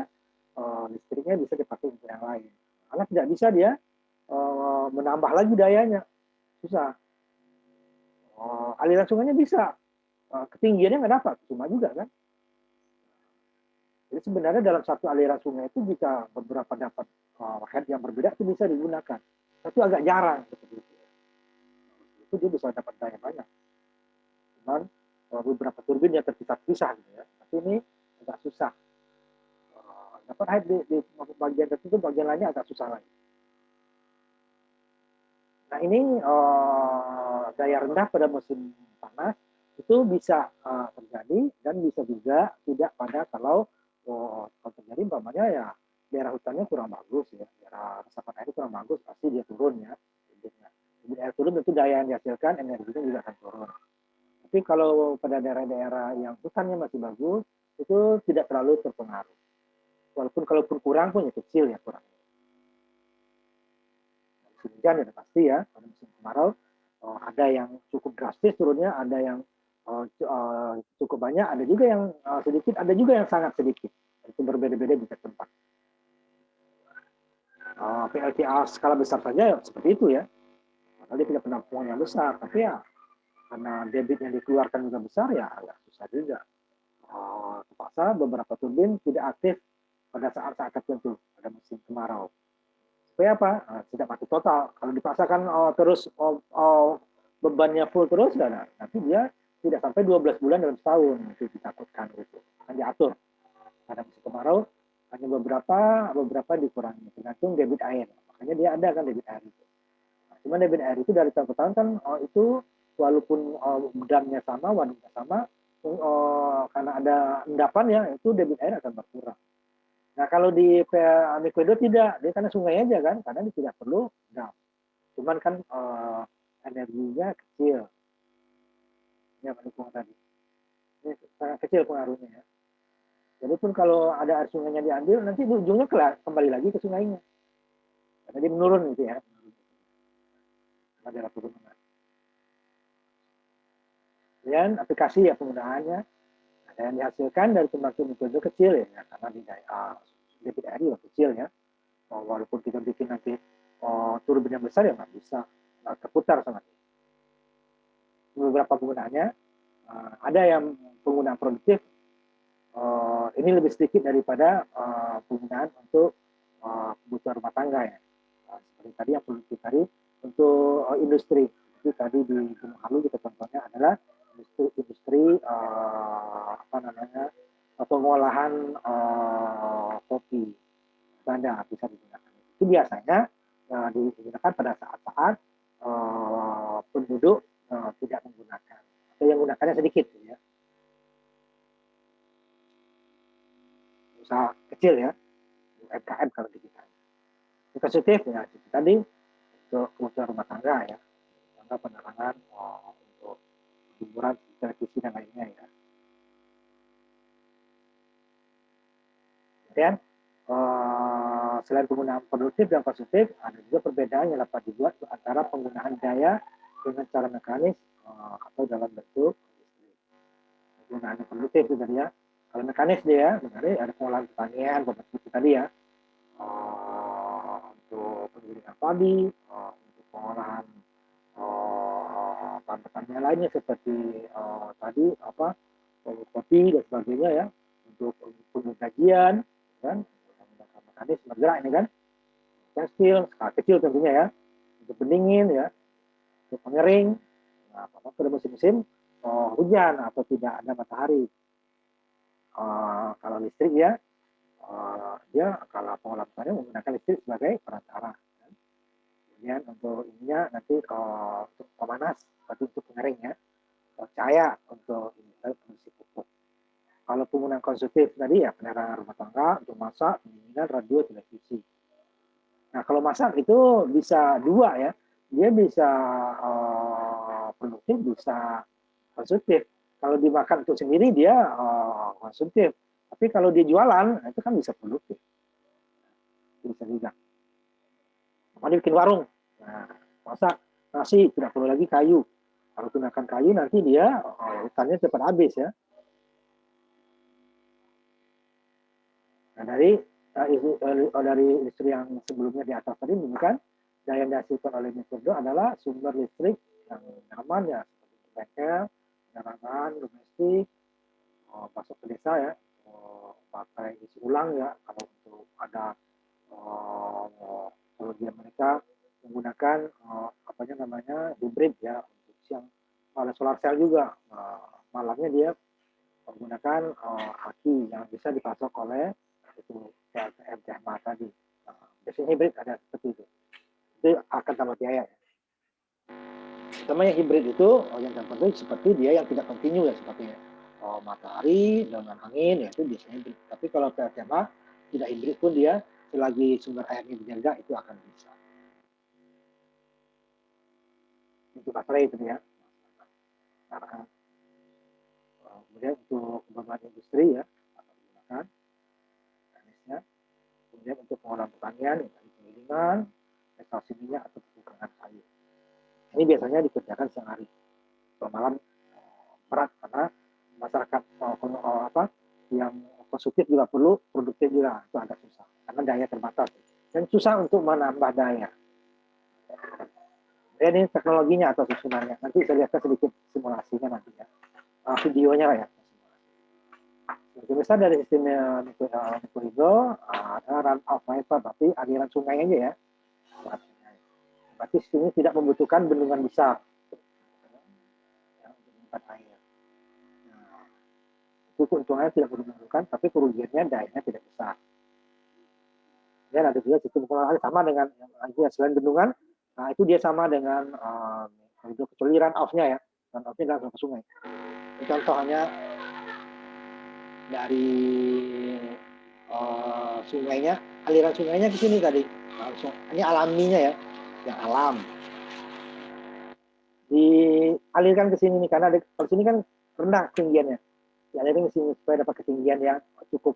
listriknya bisa dipakai untuk yang lain. Karena tidak bisa dia menambah lagi dayanya, susah. Aliran sungainya bisa, ketinggiannya nggak dapat, cuma juga kan. Jadi sebenarnya dalam satu aliran sungai itu bisa beberapa dapat head yang berbeda itu bisa digunakan. Tapi agak jarang seperti itu. Itu dia bisa dapat daya banyak. Cuman beberapa turbin yang terpisah-pisah gitu ya. Tapi ini agak susah. Dapat head di bagian tertentu, bagian lainnya agak susah lagi. Nah ini daya rendah pada musim panas itu bisa terjadi dan bisa juga tidak pada kalau terjadi umpamanya ya daerah hutannya kurang bagus ya, daerah resapan air kurang bagus, pasti dia turun ya. Debit air turun tentu daya yang dihasilkan energinya juga akan turun. Tapi kalau pada daerah-daerah yang hutannya masih bagus, itu tidak terlalu terpengaruh. Walaupun kalaupun kurang pun ya kecil ya kurang. Musim hujan ya pasti ya, pada musim kemarau ada yang cukup drastis turunnya, ada yang cukup banyak, ada juga yang sedikit, ada juga yang sangat sedikit. Itu berbeda-beda di setiap tempat. PLTA skala besar saja seperti itu ya. Padahal dia punya penampungan yang besar, tapi ya karena debit yang dikeluarkan juga besar ya agak susah juga. Terpaksa beberapa turbin tidak aktif pada saat-saat tertentu pada musim kemarau. Supaya apa? Tidak mati total. Kalau dipaksakan terus bebannya full terus, ya, nanti dia tidak sampai 12 bulan dalam setahun. Itu ditakutkan gitu. Kan diatur. Pada musim kemarau hanya beberapa dikurangi tergantung debit air. Makanya dia ada kan debit air itu. Nah, cuma debit air itu dari tahun ke tahun kan itu walaupun damnya sama, waduknya sama, karena ada endapan ya, itu debit air akan berkurang. Nah kalau di Mikwedo tidak, dia karena sungai aja kan, karena dia tidak perlu dam. Cuman kan energinya kecil. Ya pendukung tadi. Ini sangat kecil pengaruhnya ya. Jadi pun kalau ada air sungainya diambil, nanti ujungnya kembali lagi ke sungainya. Karena dia menurun gitu ya. Pada pegunungan. Dan aplikasi ya penggunaannya. Ada yang dihasilkan dari pembangkit mikrohidro kecil ya, karena di debit air juga kecil ya. Walaupun kita bikin nanti turbin yang besar ya nggak bisa, nggak terputar sama dia. Beberapa penggunaannya ada yang penggunaan produktif ini lebih sedikit daripada penggunaan untuk kebutuhan rumah tangga ya. Seperti tadi yang produktif tadi untuk industri. Jadi tadi di Gunung Halu kita contohnya adalah industri apa namanya pengolahan kopi ganda bisa digunakan. Itu biasanya digunakan pada saat-saat penduduk tidak menggunakan atau yang menggunakannya sedikit ya. Usaha kecil ya, UMKM kalau di kita. Positif ya tadi untuk kebutuhan rumah tangga ya, tangga penerangan untuk hiburan televisi dan lainnya ya. Kemudian selain penggunaan produktif dan positif, ada juga perbedaan yang dapat dibuat antara penggunaan daya dengan cara mekanis atau dalam bentuk listrik. Penggunaan produktif itu tadi ya. Kalau mekanis dia, berarti ada pengolahan pertanian, seperti tadi ya, untuk penggilingan padi, untuk pengolahan bahan pertanian lainnya seperti tadi apa kopi dan sebagainya ya, untuk penggajian kan, mekanis bergerak ini kan, tekstil skala kecil tentunya ya, untuk pendingin ya, untuk pengering. Nah, pada musim-musim hujan atau tidak ada matahari. Kalau listrik ya, dia kalau pengolahan pertanian menggunakan listrik sebagai perantara. Kan. Kemudian untuk ininya nanti untuk pemanas, berarti untuk pengering ya, cahaya untuk ini, produksi pupuk. Kalau penggunaan konsumtif tadi ya penerangan rumah tangga untuk masak, pendinginan, radio, televisi. Nah kalau masak itu bisa dua ya, dia bisa produktif, bisa konsumtif. Kalau dimakan untuk sendiri dia konsumtif, tapi kalau dia jualan itu kan bisa produktif, bisa juga. Mau bikin warung, nah, masak nasi tidak perlu lagi kayu. Kalau gunakan kayu nanti dia hutannya cepat habis ya. Nah dari industri yang sebelumnya di atas tadi menunjukkan daya yang dihasilkan oleh mikrohidro adalah sumber listrik yang nyaman ya, seperti bengkel, penerangan domestik, masuk ke desa ya, pakai isi ulang ya, kalau untuk ada kalau dia mereka menggunakan apanya namanya hybrid ya, untuk siang ada solar cell juga, malamnya dia menggunakan aki yang bisa dipasok oleh itu PLTM Jahma tadi. Biasanya hybrid ada seperti itu. Itu akan tambah biaya. Sama yang hybrid itu yang terpenting seperti dia yang tidak kontinu ya, seperti matahari dengan angin ya, itu biasanya hybrid. Tapi kalau PLTM tidak hybrid pun dia selagi sumber airnya dijaga itu akan bisa. Untuk baterai itu ya. Nah, kemudian untuk kebutuhan industri ya akan digunakan mekanisnya. Kemudian untuk pengolahan pertanian, penggilingan, ekstraksi minyak atau pengukuran kayu. Ini biasanya dikerjakan siang hari. Kalau malam berat karena masyarakat yang konsumtif juga perlu, produktif juga itu agak susah karena daya terbatas dan susah untuk menambah daya. Ini teknologinya atau susunannya. Nanti saya lihatkan sedikit simulasinya nanti ya. Videonya lah ya. Sebagian besar dari sistem mikrohidro ada run off wiper, berarti aliran sungai aja ya. Berarti sistem ini tidak membutuhkan bendungan besar untuk menyimpan air. Nah, itu keuntungannya tidak membutuhkan, tapi kerugiannya dayanya tidak besar. Dan ada juga sistem pengolahan sama dengan yang selain bendungan. Nah, itu dia sama dengan kecuali run off-nya ya. Run off-nya langsung ke sungai. Contohnya dari sungainya, aliran sungainya ke sini tadi. Langsung, ini alaminya ya, yang alam. Dialirkan ke sini nih, karena di sini kan rendah ketinggiannya. Dialirkan ke sini supaya dapat ketinggian yang cukup.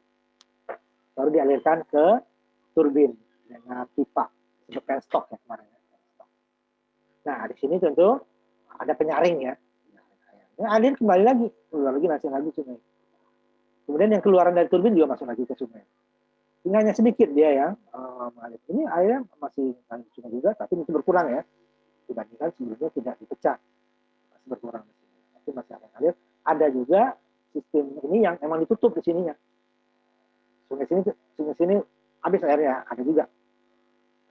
Baru dialirkan ke turbin dengan pipa seperti stok ya kemarin. Nah, di sini tentu ada penyaring ya. Nah, alir kembali lagi, keluar lagi masuk lagi sungai. Kemudian yang keluaran dari turbin juga masuk lagi ke sungai. Ini hanya sedikit dia ya mengalir. Ini airnya masih mengalir sungai juga, tapi masih berkurang ya. Dibandingkan sebelumnya tidak dipecah, masih berkurang. Tapi masih ada air. Ada juga sistem ini yang emang ditutup di sininya. Sungai sini habis airnya, ada juga.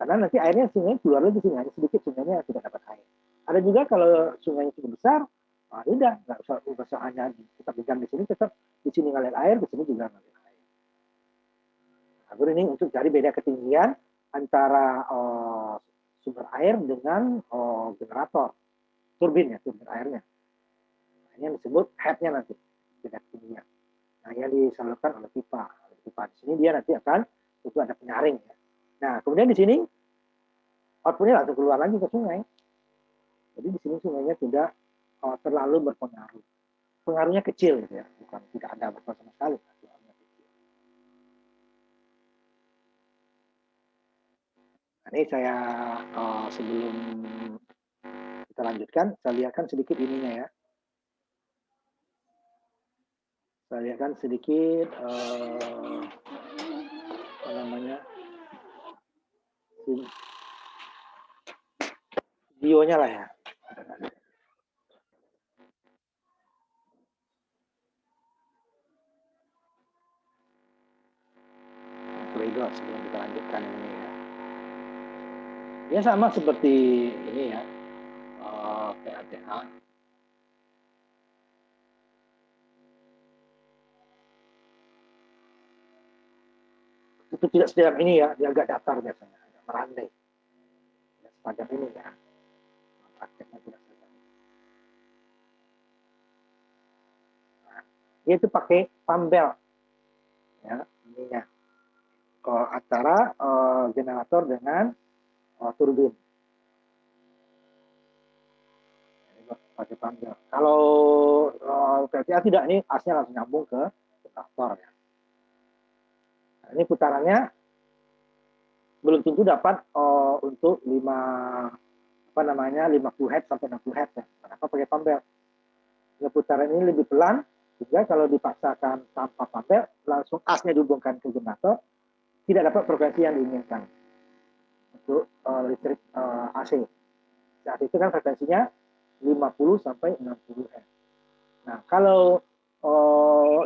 Karena nanti airnya sungai keluar lagi sini, hanya sedikit sungainya tidak dapat air. Ada juga kalau sungainya cukup besar, tidak usah hanya kita pegang di sini, tetap di sini ngalir air, di sini juga ngalir air. Nah, ini untuk cari beda ketinggian antara sumber air dengan generator, turbin airnya. Nah, ini yang disebut headnya nanti, beda ketinggian. Nah, yang disalurkan oleh pipa. Pipa di sini dia nanti akan itu ada penyaring ya. Nah, kemudian di sini outputnya langsung keluar lagi ke sungai. Jadi di sini sungainya tidak terlalu berpengaruh. Pengaruhnya kecil gitu ya, bukan tidak ada berpengaruh sama sekali. Nah, ini saya sebelum kita lanjutkan, saya lihatkan sedikit ininya ya. Saya lihatkan sedikit apa namanya videonya lah ya. Koridor sebelum kita lanjutkan ini ya. Ya sama seperti ini ya, PATH. Itu tidak setiap ini ya, dia agak datar biasanya, agak melandai. Ya, sepanjang ini ya. Prakteknya tidak sepanjang. Nah, dia itu pakai pambel ya, ininya. Antara generator dengan turbin. Pakai pambel. Kalau PLTA tidak, ini asnya langsung nyambung ke generator ya. Nah, ini putarannya belum tentu dapat untuk 50 Hz sampai 60 Hz ya. Kenapa pakai pambel? Ya, putaran ini lebih pelan, sehingga kalau dipaksakan tanpa pambel, langsung asnya dihubungkan ke generator, tidak dapat frekuensi yang diinginkan untuk listrik AC. AC itu kan frekuensinya 50 sampai 60 Hz. Nah, kalau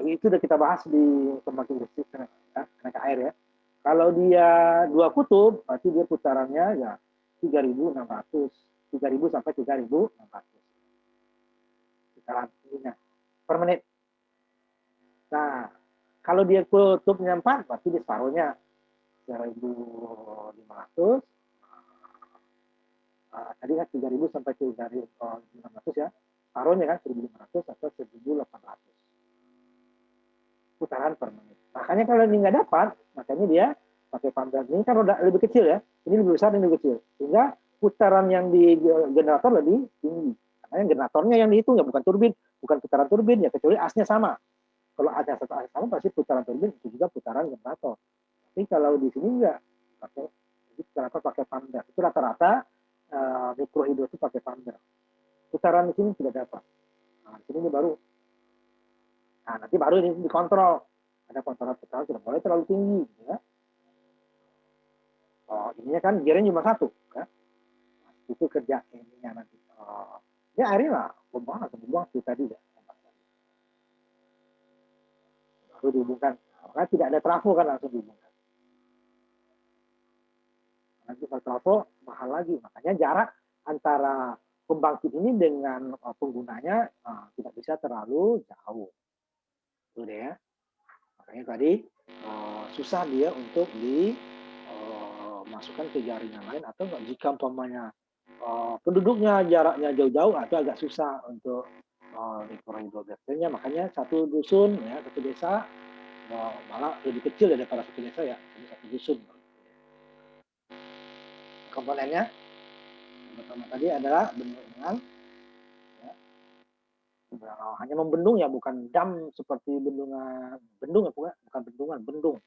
itu sudah kita bahas di pembangkit listrik tenaga air ya. Kalau dia dua kutub, berarti dia putarannya ya 3.600, 3.000 sampai 3.600 putaran ininya per menit. Nah, kalau dia kutubnya 4, berarti dia separuhnya 3.500. Tadi kan 3.000 sampai 3.600 ya. Separuhnya kan 1.500 atau 1.800 putaran per menit. Makanya kalau ini nggak dapat, makanya dia pakai pump ini kan roda lebih kecil ya, ini lebih besar, ini lebih kecil, sehingga putaran yang di generator lebih tinggi. Karena generatornya yang dihitung ya, bukan turbin, bukan putaran turbin ya, kecuali asnya sama. Kalau asnya satu as sama pasti putaran turbin itu juga putaran generator. Tapi kalau di sini enggak, pakai generator pakai pump. Itu rata-rata mikrohidro itu pakai pump. Putaran di sini tidak dapat. Nah, di sini baru. Nah, nanti baru ini dikontrol. Ada kontrol putaran tidak boleh terlalu tinggi, ya. Oh, ininya kan gearnya cuma satu, ya. Itu kerja ininya nanti. Ya airnya lah, buang atau buang itu tadi ya. Baru dihubungkan, karena tidak ada trafo kan langsung dihubungkan. Nanti kalau trafo mahal lagi, makanya jarak antara pembangkit ini dengan penggunanya tidak bisa terlalu jauh. Itu deh ya. Makanya tadi susah dia untuk dimasukkan ke jaringan lain, atau jika umpamanya penduduknya jaraknya jauh-jauh atau agak susah untuk mikrohidro. Biasanya makanya satu dusun ya, satu desa malah lebih kecil daripada satu desa ya, satu dusun. Komponennya pertama tadi adalah bendungan, ya. Hanya membendung ya, bukan dam seperti bendungan bendung ya, bukan bendungan, bendung.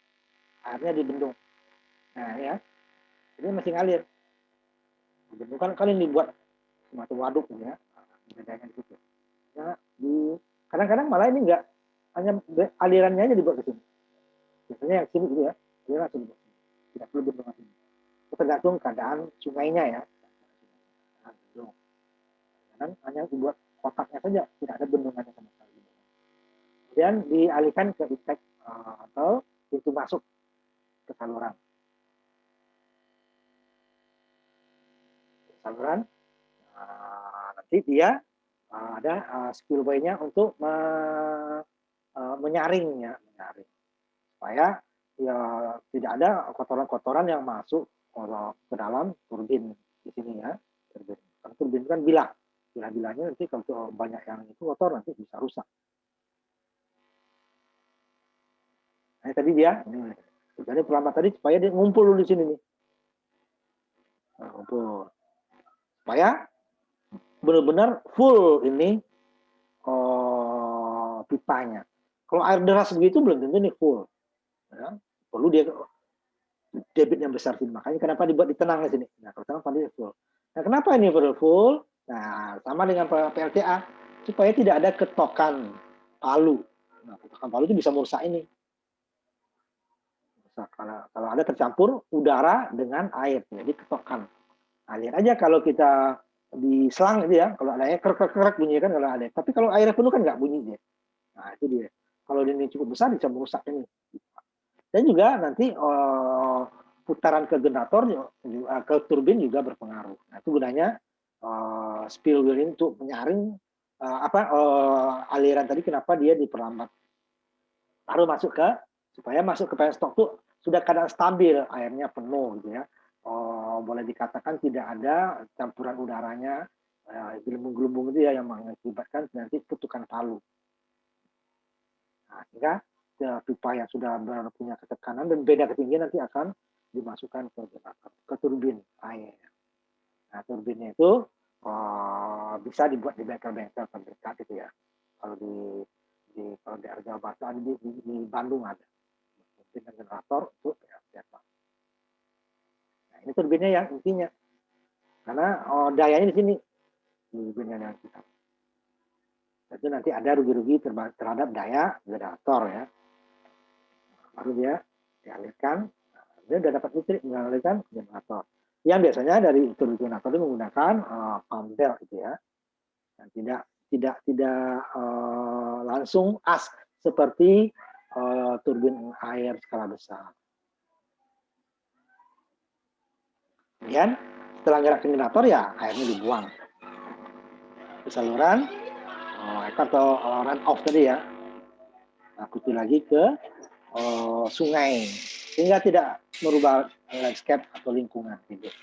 Airnya dibendung. Nah ya, ini masih ngalir. Bendung kan ini dibuat semacam waduk ya, bedanya di situ. Ya, kadang-kadang malah ini enggak, hanya alirannya aja dibuat ke sini. Biasanya yang sini gitu ya, aliran sini. Tidak perlu bendungan sini. Tergantung keadaan sungainya ya. Dan hanya dibuat kotaknya saja, tidak ada bendungannya sama sekali. Kemudian dialihkan ke intake atau pintu masuk ke saluran. Saluran nanti dia ada spillway-nya untuk menyaring supaya ya tidak ada kotoran-kotoran yang masuk ke dalam turbin di sini ya. Turbin kan bilah-bilahnya nanti kalau banyak yang itu kotor nanti bisa rusak. Nah, tadi dia jadi perlambat tadi supaya dia ngumpul dulu di sini nih. Ngumpul. Supaya benar-benar full ini pipanya. Kalau air deras begitu belum tentu nih full. Ya, perlu dia debit yang besar sini. Makanya kenapa dibuat di tenang di sini. Nah, kalau tenang pasti full. Nah, kenapa ini full? Nah, sama dengan PLTA supaya tidak ada ketokan palu. Nah, ketokan palu itu bisa merusak ini. Kalau ada tercampur udara dengan air, jadi ketokan. Nah, lihat aja kalau kita di selang itu ya, kalau ada air krek bunyi kan kalau ada. Tapi kalau airnya penuh kan nggak bunyi dia. Nah, itu dia. Kalau ini cukup besar bisa merusak ini. Dan juga nanti putaran ke generator ke turbin juga berpengaruh. Nah, itu gunanya spill wheel ini untuk menyaring aliran tadi, kenapa dia diperlambat. Baru masuk ke supaya masuk ke penstock tuh sudah keadaan stabil, airnya penuh gitu ya. Boleh dikatakan tidak ada campuran udaranya, gelembung-gelembung itu ya yang mengakibatkan nanti ketukan palu. Nah, sehingga pipa yang sudah punya ketekanan dan beda ketinggian nanti akan dimasukkan ke turbin air. Nah, turbinnya itu bisa dibuat di bengkel-bengkel terdekat gitu ya. Kalau kalau di Jawa Barat di Bandung ada dengan generator untuk PLTA. Nah, ini turbinnya yang intinya, karena dayanya di sini turbinnya yang kita. Itu nanti ada rugi-rugi terhadap daya generator ya. Baru dia dialihkan, dia sudah dapat listrik mengalirkan generator. Yang biasanya dari turbin generator itu menggunakan pump belt gitu ya, dan tidak langsung as seperti turbin air skala besar. Kemudian setelah gerak generator ya airnya dibuang ke saluran atau run off tadi ya. Nah, putih lagi ke sungai sehingga tidak merubah landscape atau lingkungan hidup.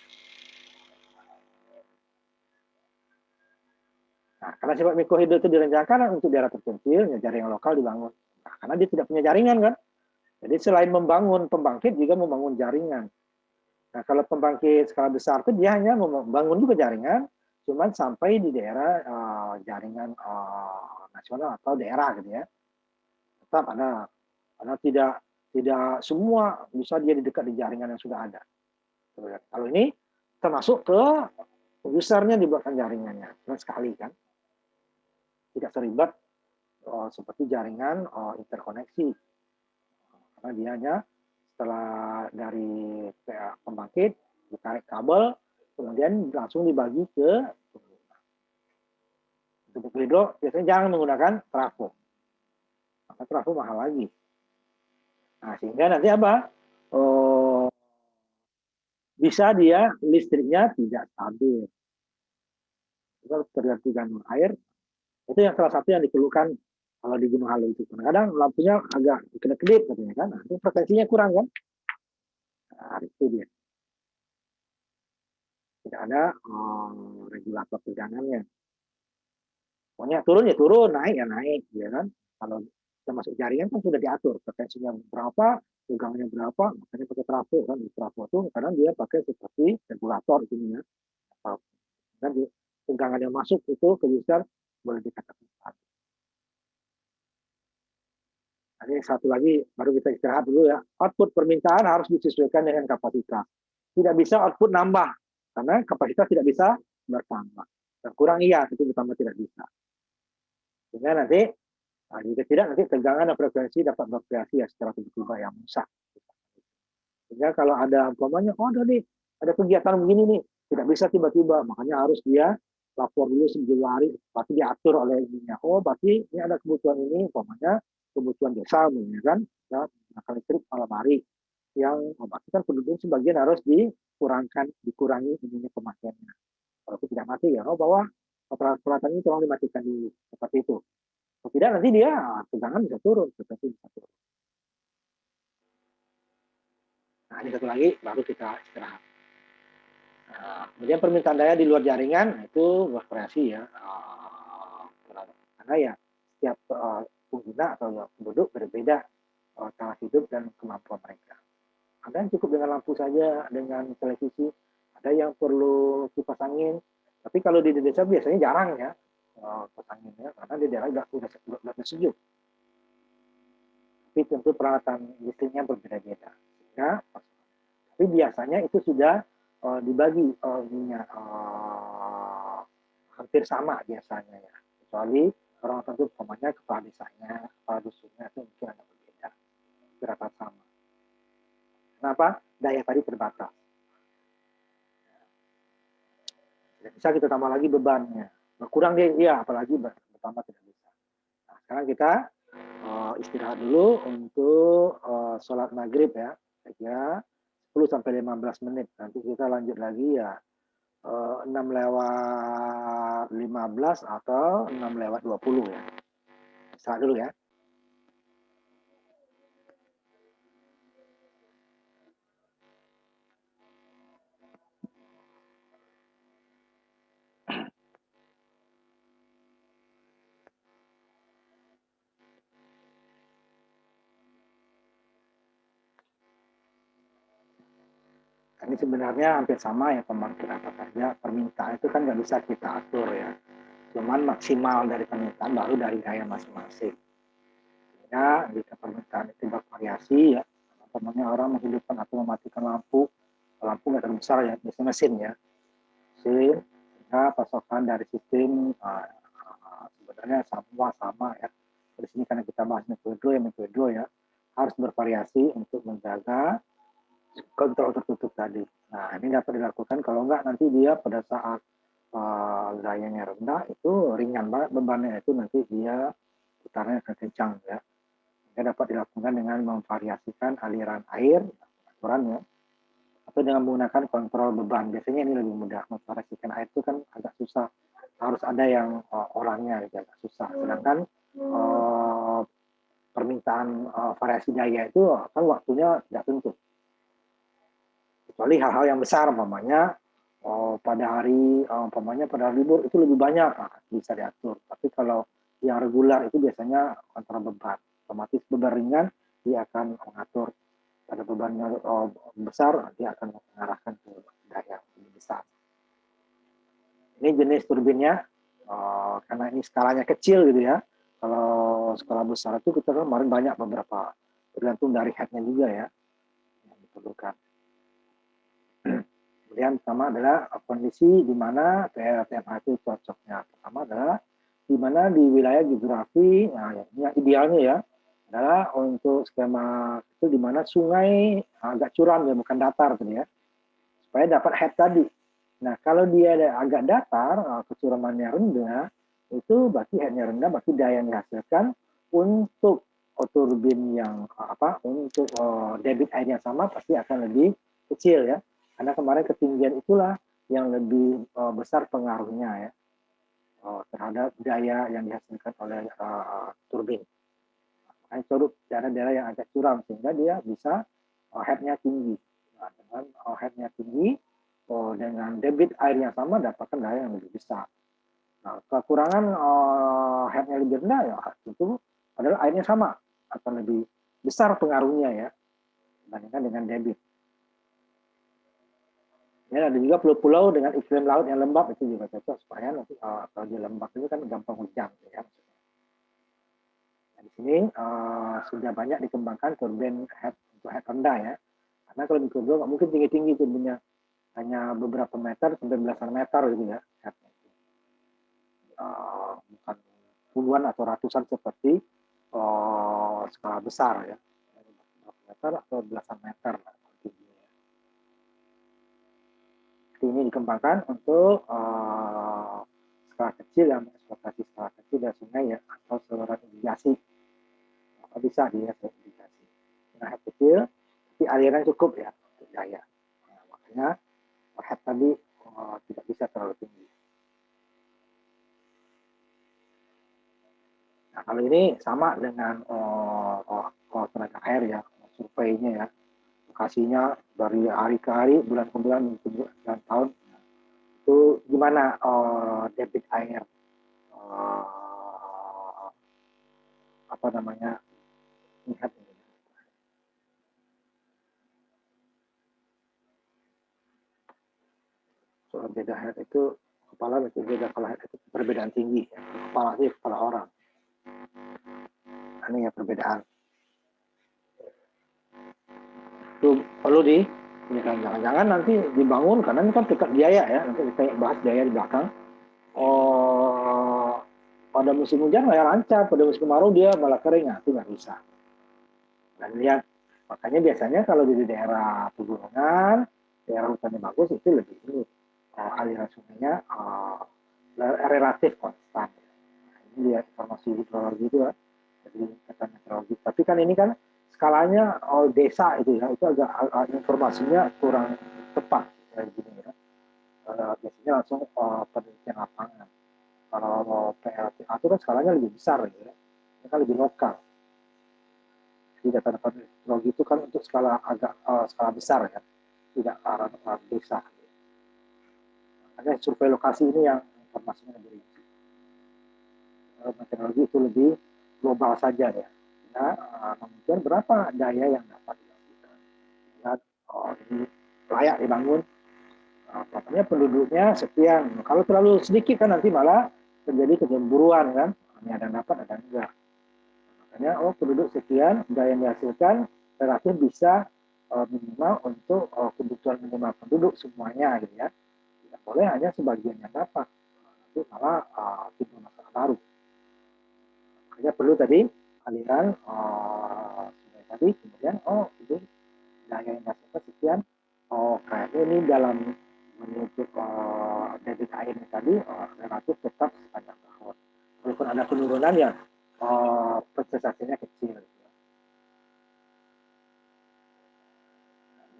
Nah, karena sifat mikrohidro itu direncanakan untuk daerah terpencil, jaringan lokal dibangun. Nah, karena dia tidak punya jaringan kan, Jadi selain membangun pembangkit juga membangun jaringan. Nah, kalau pembangkit skala besar itu dia hanya membangun juga jaringan, cuman sampai di daerah jaringan nasional atau daerah gitu ya. Tetap ada, karena tidak semua bisa dia di dekat di jaringan yang sudah ada. Kalau ini termasuk ke usernya dibuatkan jaringannya, cuma sekali kan, tidak seribet seperti jaringan interkoneksi, karena dia hanya setelah dari pembangkit ditarik kabel, kemudian langsung dibagi ke pengguna. Untuk hidro biasanya jangan menggunakan trafo, maka trafo mahal lagi. Nah, sehingga nanti apa? Bisa dia listriknya tidak stabil. Kalau tergantung air, itu yang salah satu yang dikeluhkan kalau di Gunung Halo itu. Kadang-kadang lampunya agak kedip-kedip katanya kan, nah, itu frekuensinya kurang kan. Nah, itu dia. Tidak ada regulator tegangannya. Pokoknya turun ya turun, naik ya naik, ya kan. Kalau kita masuk jaringan kan sudah diatur frekuensinya berapa, tegangannya berapa, makanya pakai trafo kan. Di trafo itu kadang dia pakai seperti regulator itu ya. Dan tegangan yang masuk itu ke user boleh dikatakan. Ini satu lagi, baru kita istirahat dulu ya. Output permintaan harus disesuaikan dengan kapasitas. Tidak bisa output nambah, karena kapasitas tidak bisa bertambah. Kurang iya, itu bertambah tidak bisa. Sehingga nanti, jika tidak, nanti tegangan dan frekuensi dapat bervariasi ya secara tiba-tiba yang rusak. Sehingga kalau ada umpamanya, oh ada nih, ada kegiatan begini nih, tidak bisa tiba-tiba, makanya harus dia lapor dulu 9 hari, pasti diatur oleh ininya. Oh, berarti ini ada kebutuhan ini, umpamanya kebutuhan desa, ya kan, ya, menggunakan listrik malam hari, yang berarti kan penduduk sebagian harus dikurangi ininya pemakaiannya. Kalau itu tidak mati ya, oh bahwa peralatan ini tolong dimatikan dulu, seperti itu. Kalau tidak nanti dia tegangan bisa turun, seperti bisa turun. Nah, ini satu lagi, baru kita istirahat. Nah, kemudian permintaan daya di luar jaringan itu bervariasi ya, karena ya setiap pengguna atau penduduk berbeda cara hidup dan kemampuan mereka. Ada yang cukup dengan lampu saja, dengan televisi, ada yang perlu kipas angin. Tapi kalau di desa biasanya jarang ya kipas anginnya, karena di daerah sudah sejuk. Tapi tentu peralatan listriknya berbeda-beda. Sehingga, tapi biasanya itu sudah dibagi hampir sama biasanya ya. Kecuali orang tentu umpamanya kepala desanya, kepala dusunnya itu mungkin ada berbeda. Berapa sama. Kenapa? Daya tadi terbatas. Tidak bisa kita tambah lagi bebannya. Berkurang dia, iya, apalagi bertambah tidak bisa. Nah, sekarang kita istirahat dulu untuk sholat maghrib ya. Saya kira 10 sampai 15 menit. Nanti kita lanjut lagi ya 6:15 atau 6:20 ya. Istirahat dulu ya. Ini sebenarnya hampir sama ya pembangkit apa saja. Permintaan itu kan nggak bisa kita atur ya. Cuman maksimal dari permintaan baru dari gaya masing-masing. Sehingga jika permintaan itu bervariasi ya, umpamanya orang menghidupkan atau mematikan lampu nggak terbesar ya, biasanya mesin ya. Mesin, sehingga pasokan dari sistem sebenarnya sama ya. Di sini karena kita bahas mikrohidro ya, harus bervariasi untuk menjaga kontrol tertutup tadi. Nah, ini dapat dilakukan kalau enggak nanti dia pada saat gayanya rendah itu ringan banget bebannya, itu nanti dia putarnya akan kencang ya. Ini dapat dilakukan dengan memvariasikan aliran air, aturannya, atau dengan menggunakan kontrol beban. Biasanya ini lebih mudah. Memvariasikan air itu kan agak susah, harus ada yang orangnya gitu, agak susah. Sedangkan permintaan variasi daya itu kan waktunya tidak tentu. Kecuali hal-hal yang besar, umpamanya pada hari libur itu lebih banyak, bisa diatur. Tapi kalau yang regular itu biasanya kontrol beban, otomatis beban ringan dia akan mengatur pada bebannya besar, dia akan mengarahkan ke daya lebih besar. Ini jenis turbinnya, karena ini skalanya kecil gitu ya. Kalau skala besar itu kita kemarin banyak beberapa, tergantung dari headnya juga ya yang diperlukan. Kemudian pertama adalah kondisi di mana PLTMA itu cocoknya. Pertama adalah di mana di wilayah geografi, nah yang idealnya ya adalah untuk skema itu di mana sungai agak curam ya, bukan datar gitu ya, supaya dapat head tadi. Nah kalau dia agak datar, kecuramannya rendah, itu berarti headnya rendah, berarti daya yang dihasilkan untuk turbin yang untuk debit air yang sama pasti akan lebih kecil ya. Karena kemarin ketinggian itulah yang lebih besar pengaruhnya ya terhadap daya yang dihasilkan oleh turbin. Makanya cocok daerah-daerah yang agak curam sehingga dia bisa headnya tinggi. Nah, dengan headnya tinggi, dengan debit air yang sama dapatkan daya yang lebih besar. Nah, kekurangan headnya lebih rendah ya itu adalah airnya sama atau lebih besar pengaruhnya ya dibandingkan dengan debit. Ya, ada juga pulau-pulau dengan iklim laut yang lembab itu juga cocok supaya nanti kalau di lembab itu kan gampang hujan ya. Nah, di sini sudah banyak dikembangkan turbin head untuk head rendah ya. Karena kalau di Kobe nggak mungkin tinggi-tinggi turbinnya, hanya beberapa meter sampai belasan meter gitu ya. Bukan puluhan atau ratusan seperti skala besar ya. Beberapa meter atau belasan meter. Ini dikembangkan untuk skala kecil yang mengeksploitasi skala kecil dan sungai ya atau saluran irigasi bisa diirigasi. Nah head kecil tapi aliran cukup ya untuk daya. Nah, makanya head tadi tidak bisa terlalu tinggi. Nah kalau ini sama dengan tenaga air ya surveinya ya. Lokasinya dari hari ke hari, bulan ke bulan, bulan tahun, itu gimana debit air, apa namanya, lihat ini. Soal beda head itu, kepala itu beda, kalau head itu perbedaan tinggi, ya. Kepala sih kepala orang. Ini ya perbedaan. Itu perlu jangan-jangan nanti dibangun karena ini kan dekat biaya ya, nanti kita bahas biaya di belakang. Pada musim hujan nggak lancar, pada musim kemarau dia malah kering, itu nggak bisa. Dan lihat, makanya biasanya kalau di daerah pegunungan, daerah hutannya bagus itu lebih ini aliran sungainya relatif konstan. Nah, ini lihat informasi hidrologi itu ya, jadi kata meteorologi. Tapi kan ini kan skalanya desa itu ya, itu agak informasinya kurang tepat kayak gini ya. Biasanya langsung penelitian lapangan. Kalau PLTA itu kan skalanya lebih besar gitu ya, ini kan lebih lokal. Jadi data-data meteorologi itu kan untuk skala skala besar ya, tidak arah desa. Makanya survei lokasi ini yang informasinya lebih rinci. Meteorologi itu lebih global saja ya. Nah, kemudian berapa daya yang dapat dilakukan? Lihat, ini layak dibangun. Katanya penduduknya sekian. Kalau terlalu sedikit kan nanti malah terjadi kecemburuan kan. Ini ada yang dapat, ada yang enggak. Makanya penduduk sekian, daya yang dihasilkan relatif bisa minimal untuk kebutuhan minimal penduduk semuanya gitu ya. Tidak boleh hanya sebagian yang dapat. Nanti malah timbul masalah baru. Makanya perlu tadi aliran sungai tadi, kemudian ini daya yang dihasilkan sekian. Kayaknya ini dalam menuju debit airnya tadi relatif tetap sepanjang tahun. Walaupun ada penurunan ya persentasenya kecil.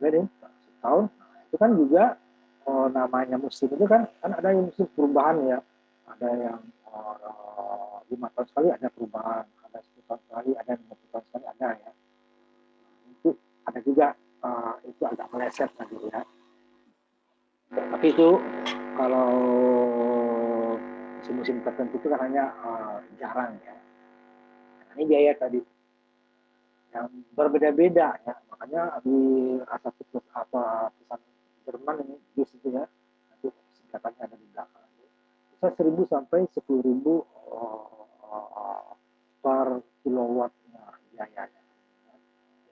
Jadi setahun itu kan juga namanya musim itu kan ada yang musim perubahan ya, ada yang 5 tahun sekali ada perubahan, ada 10 tahun sekali, ada 50 tahun sekali ada ya. Itu ada juga itu agak meleset tadi ya. Tapi itu kalau musim-musim tertentu itu kan hanya jarang ya. Nah, ini biaya tadi. yang berbeda-beda ya. Makanya di asal pesan Jerman ini bis itu ya, nanti singkatannya ada di belakang. Bisa 1.000 sampai 10.000 per kilowattnya biayanya.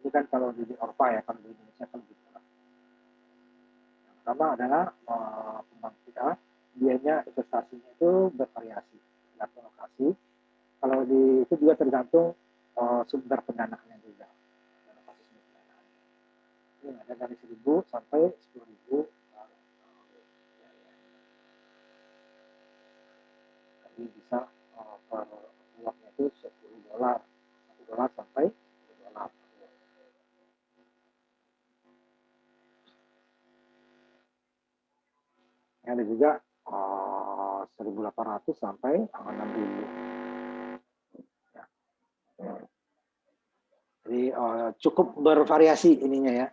Ini kan kalau di Eropa ya, kalau di Indonesia kan lebih murah. Yang pertama adalah pembangkit A, biayanya investasinya itu bervariasi tergantung lokasi. Kalau di itu juga tergantung sumber pendanaannya juga. Ini ada dari 1.000 sampai 10.000. Jadi bisa per uangnya itu $10, $1 sampai $1. Ada juga 1.800 sampai 6.000. Ya. Jadi cukup bervariasi ininya ya,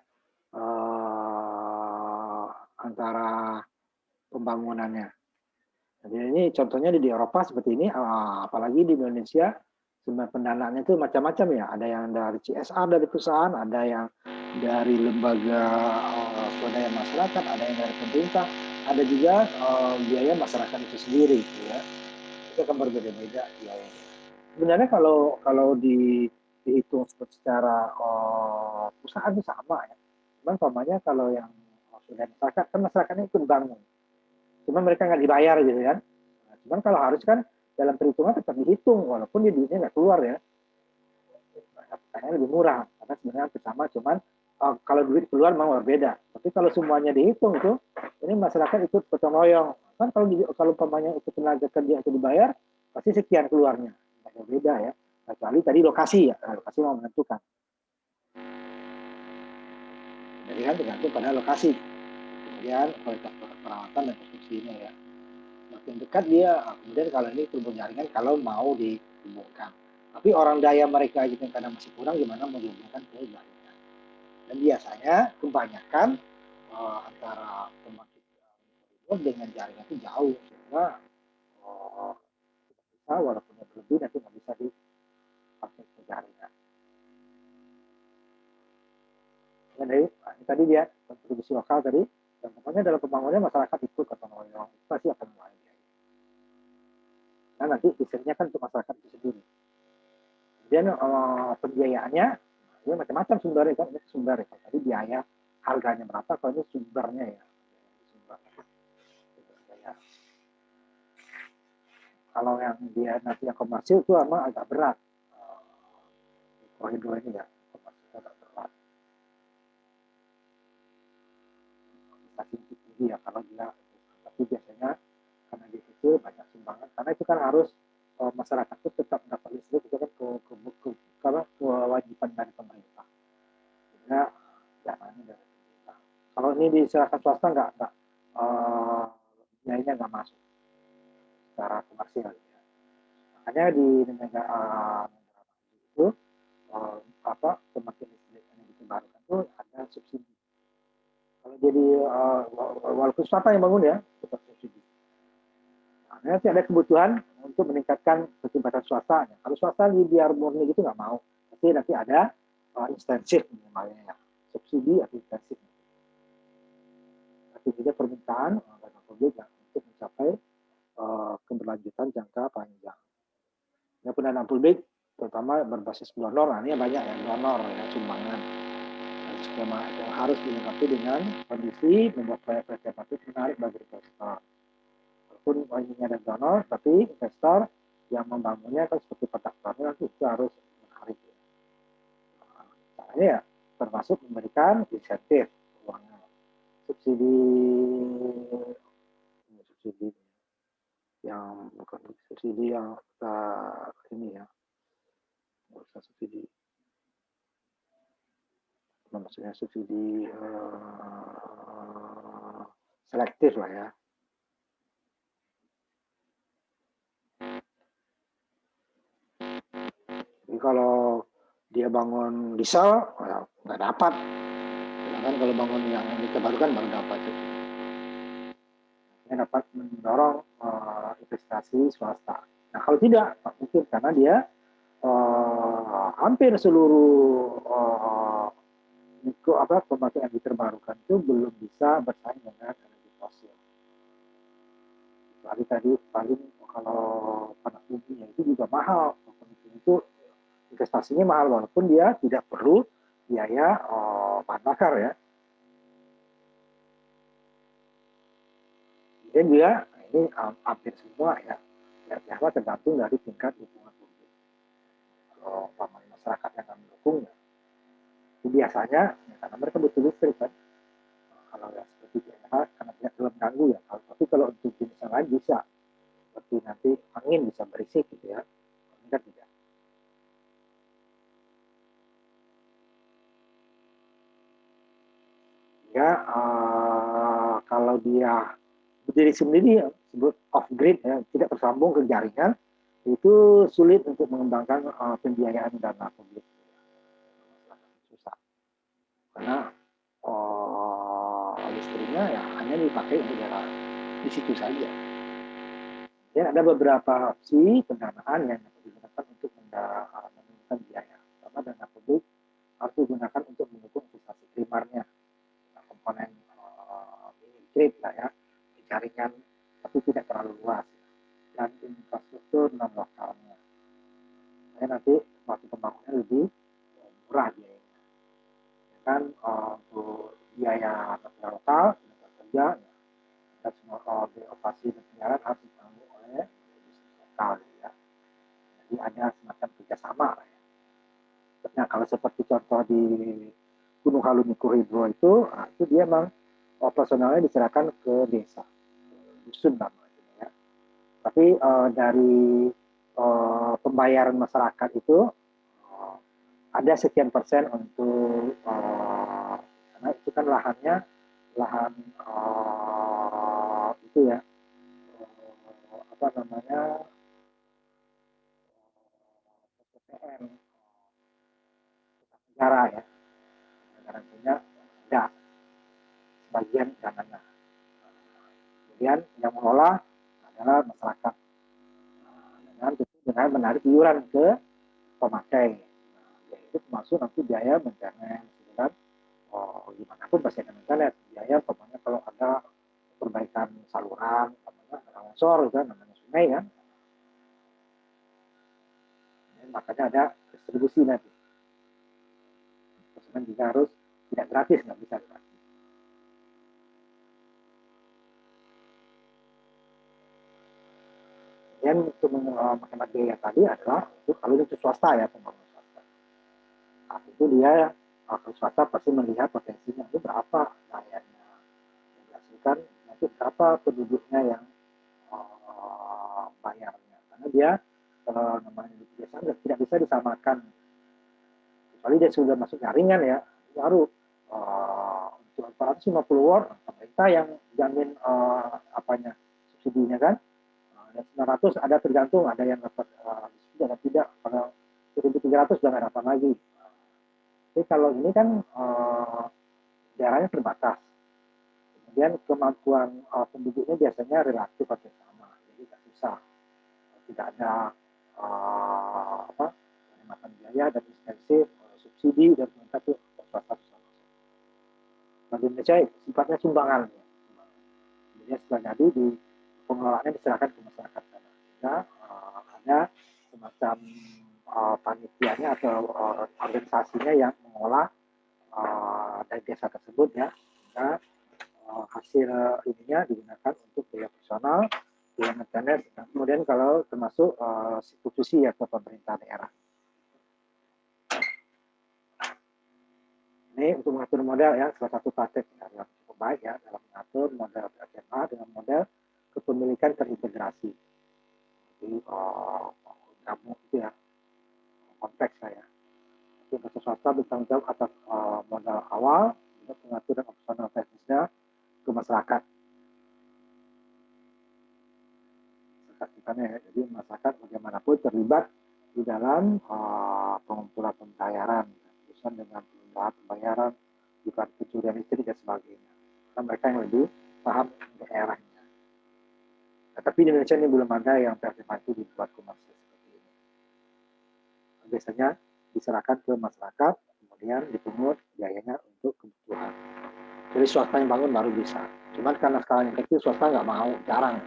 antara pembangunannya. Jadi ini contohnya di Eropa seperti ini, apalagi di Indonesia sumber pendanaannya itu macam-macam ya. Ada yang dari CSR dari perusahaan, ada yang dari lembaga swadaya masyarakat, ada yang dari pemerintah, ada juga biaya masyarakat itu sendiri, gitu ya. Itu akan berbeda-beda biayanya. Sebenarnya kalau dihitung secara perusahaan itu sama ya. Cuman umpamanya kalau yang sudah masyarakat, kan masyarakatnya ikut bangun. Cuman mereka nggak dibayar gitu kan. Nah, cuman kalau harus kan dalam perhitungan tetap dihitung, walaupun dia duitnya nggak keluar ya. Kayaknya lebih murah, karena sebenarnya bersama, cuman kalau duit keluar memang berbeda. Tapi kalau semuanya dihitung tuh, ini masyarakat ikut gotong royong. Kan kalau umpamanya itu tenaga kerja itu dibayar, pasti sekian keluarnya. Beda ya. Kecuali tadi lokasi ya, lokasi mau menentukan. Jadi kan tergantung pada lokasi. Kemudian kualitas perawatan dan konstruksinya ya. Makin dekat dia, kemudian kalau ini tubuh jaringan kalau mau dihubungkan. Tapi orang daya mereka gitu karena masih kurang, gimana mau dihubungkan ke jaringan. Dan biasanya kebanyakan antara pembangkit dengan jaringan itu jauh, sehingga bisa walaupun lebih nanti nggak bisa dipakai ke jaringan. Jadi tadi dia kontribusi lokal tadi, dan pokoknya dalam pembangunannya masyarakat ikut gotong royong, pasti akan mulai. Nah nanti desainnya kan untuk masyarakat itu sendiri. Kemudian pembiayaannya, ya macam-macam sumbernya kan, ini sumber ya. Tadi biaya harganya berapa, kalau ini sumbernya ya. Sumber. Ya. Kalau yang dia nanti yang komersil itu memang agak berat. Koridor ini ya, komersil agak berat. Masih tinggi ya kalau dia, tapi biasanya karena di situ banyak sumbangan, karena itu kan harus masyarakat itu tetap dapat listrik, itu kan kewajiban dari pemerintah. Sehingga dananya dari pemerintah. Kalau ini diserahkan swasta nggak biayanya nggak masuk secara komersial. Ya. Makanya di negara itu pembangkit listrik energi terbarukan itu ada subsidi. Kalau jadi walaupun swasta yang bangun ya, tetap subsidi. Nah, nanti ada kebutuhan untuk meningkatkan keterlibatan swasta. Kalau swasta biar murni gitu nggak mau, tapi nanti ada intensif minimalnya ya, subsidi atau intensif. Tapi juga permintaan dana publik untuk mencapai keberlanjutan jangka panjang. Yang pendanaan publik terutama berbasis donor, nah ini banyak ya donor ya, sumbangan. Skema yang harus dilengkapi dengan kondisi membuat proyek-proyek itu menarik bagi investor. Walaupun ini ada donor, tapi investor yang membangunnya kan seperti petak tanah itu harus menarik. Caranya ya termasuk memberikan insentif keuangan, subsidi yang bukan subsidi yang ini ya, bukan subsidi, maksudnya subsidi selektif lah ya. Jadi kalau dia bangun diesel nggak dapat, sedangkan kalau bangun yang terbarukan baru dapat. Dia dapat mendorong investasi swasta. Nah kalau tidak mungkin karena dia hampir seluruh pembangkit energi terbarukan itu belum bisa bersaing dengan energi fosil. Kecuali tadi paling kalau panas bumi itu juga mahal, itu investasinya mahal walaupun dia tidak perlu biaya bahan bakar ya. Dan juga ini hampir semua ya tergantung dari tingkat dukungan publik. Kalau masyarakat yang akan mendukungnya, itu biasanya ya, karena mereka butuh listrik kan. Kalau ya seperti PLH karena tidak terlalu mengganggu ya. Tapi kalau untuk jenis yang lain bisa, seperti nanti angin bisa berisik gitu ya. Ini kan tidak. Ya kalau dia berdiri sendiri ya, disebut off grid ya, tidak tersambung ke jaringan, itu sulit untuk mengembangkan pembiayaan dana publik. Susah. Karena listriknya ya hanya dipakai untuk daerah di situ saja. Dan ada beberapa opsi pendanaan yang digunakan untuk menggunakan biaya. Pertama dana publik harus digunakan untuk mendukung investasi primernya, komponen mini grid lah ya, jaringan tapi tidak terlalu luas dan infrastruktur non lokalnya. Jadi nanti waktu pembangunan lebih murah biayanya. Kan untuk biaya material lokal, tenaga kerja, dan semua operasi dan penyiaran harus ditanggung oleh bisnis lokal ya. Jadi ada semacam kerjasama lah ya. Nah kalau seperti contoh di Gunung Halu Mikrohidro itu dia memang operasionalnya diserahkan ke desa, dusun namanya ya. Tapi dari pembayaran masyarakat itu ada sekian persen untuk karena itu kan lahannya lahan itu ya PPN negara ya, negara punya ada sebagian dananya. Kemudian yang mengelola adalah masyarakat dengan menarik iuran ke pemakai. Itu termasuk nanti biaya maintenance, kan? Gimana pun pasti ada maintenance. Biaya pokoknya kalau ada perbaikan saluran, ada longsor, kan, namanya sungai kan. Makanya ada distribusi nanti. Konsumen juga harus tidak gratis, nggak bisa gratis. Dan untuk menghemat biaya tadi adalah kalau itu swasta ya, pembangunan swasta. Nah, itu dia kalau swasta pasti melihat potensinya itu berapa biayanya, menghasilkan nanti berapa penduduknya yang bayarnya, karena dia namanya biasanya tidak bisa disamakan kecuali dia sudah masuk jaringan ya, baru untuk 450 watt pemerintah yang jamin subsidinya kan. Dan 900 ada tergantung, ada yang dapat ada tidak, kalau 1.300 sudah nggak dapat lagi. Jadi kalau ini kan daerahnya terbatas, kemudian kemampuan penduduknya biasanya relatif atau sama, jadi tidak susah, tidak ada penghematan biaya dan insentif subsidi dan pemerintah itu swasta. Di Indonesia sifatnya sumbangan, jadi setelah jadi di pengelolaannya diserahkan ke masyarakat. Sehingga ada semacam panitianya atau organisasinya yang mengolah dari desa tersebut ya, sehingga hasil ininya digunakan untuk biaya personal, biaya maintenance, dan kemudian kalau termasuk substitusi ya ke pemerintah daerah. Ini untuk mengatur model ya, salah satu praktek yang cukup baik ya dalam mengatur model PMA dengan model kepemilikan terintegrasi. Jadi gabung itu ya kompleks saya. Jadi investor swasta bertanggung jawab atas modal awal untuk pengaturan operasional teknisnya ke masyarakat. Ya. Jadi masyarakat bagaimanapun terlibat di dalam pengumpulan pembayaran, urusan dengan penundaan pembayaran, bukan pencurian listrik dan sebagainya. Karena mereka yang lebih paham daerahnya. Nah, tapi di Indonesia ini belum ada yang PLTMA itu dibuat komersil seperti ini. Biasanya diserahkan ke masyarakat, kemudian dipungut biayanya untuk kebutuhan. Jadi swasta yang bangun baru bisa. Cuman karena skalanya kecil, swasta nggak mau, jarang.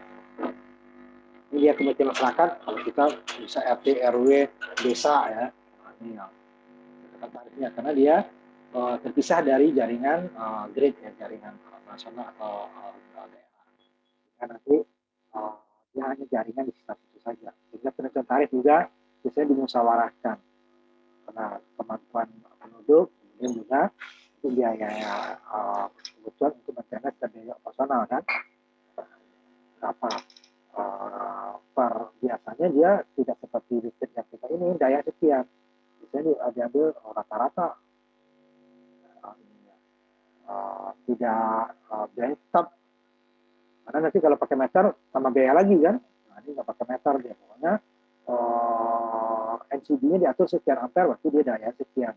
Ini dia komitmen masyarakat, kalau kita bisa RT, RW, desa ya, ini yang tarifnya, karena dia terpisah dari jaringan grid ya, jaringan nasional atau daerah. Karena nanti dia hanya jaringan di situ saja. Sehingga penentuan tarif juga biasanya dimusyawarahkan. Karena kemampuan penduduk, kemudian juga itu biaya kebutuhan untuk maintenance dan biaya operasional kan. Berapa per biasanya dia tidak seperti listrik yang kita ini daya sekian. Biasanya diambil rata-rata tidak biaya tetap, karena nanti kalau pakai meter sama biaya lagi kan. Nah, ini nggak pakai meter dia, pokoknya NCB-nya diatur sekian ampere, berarti dia daya sekian.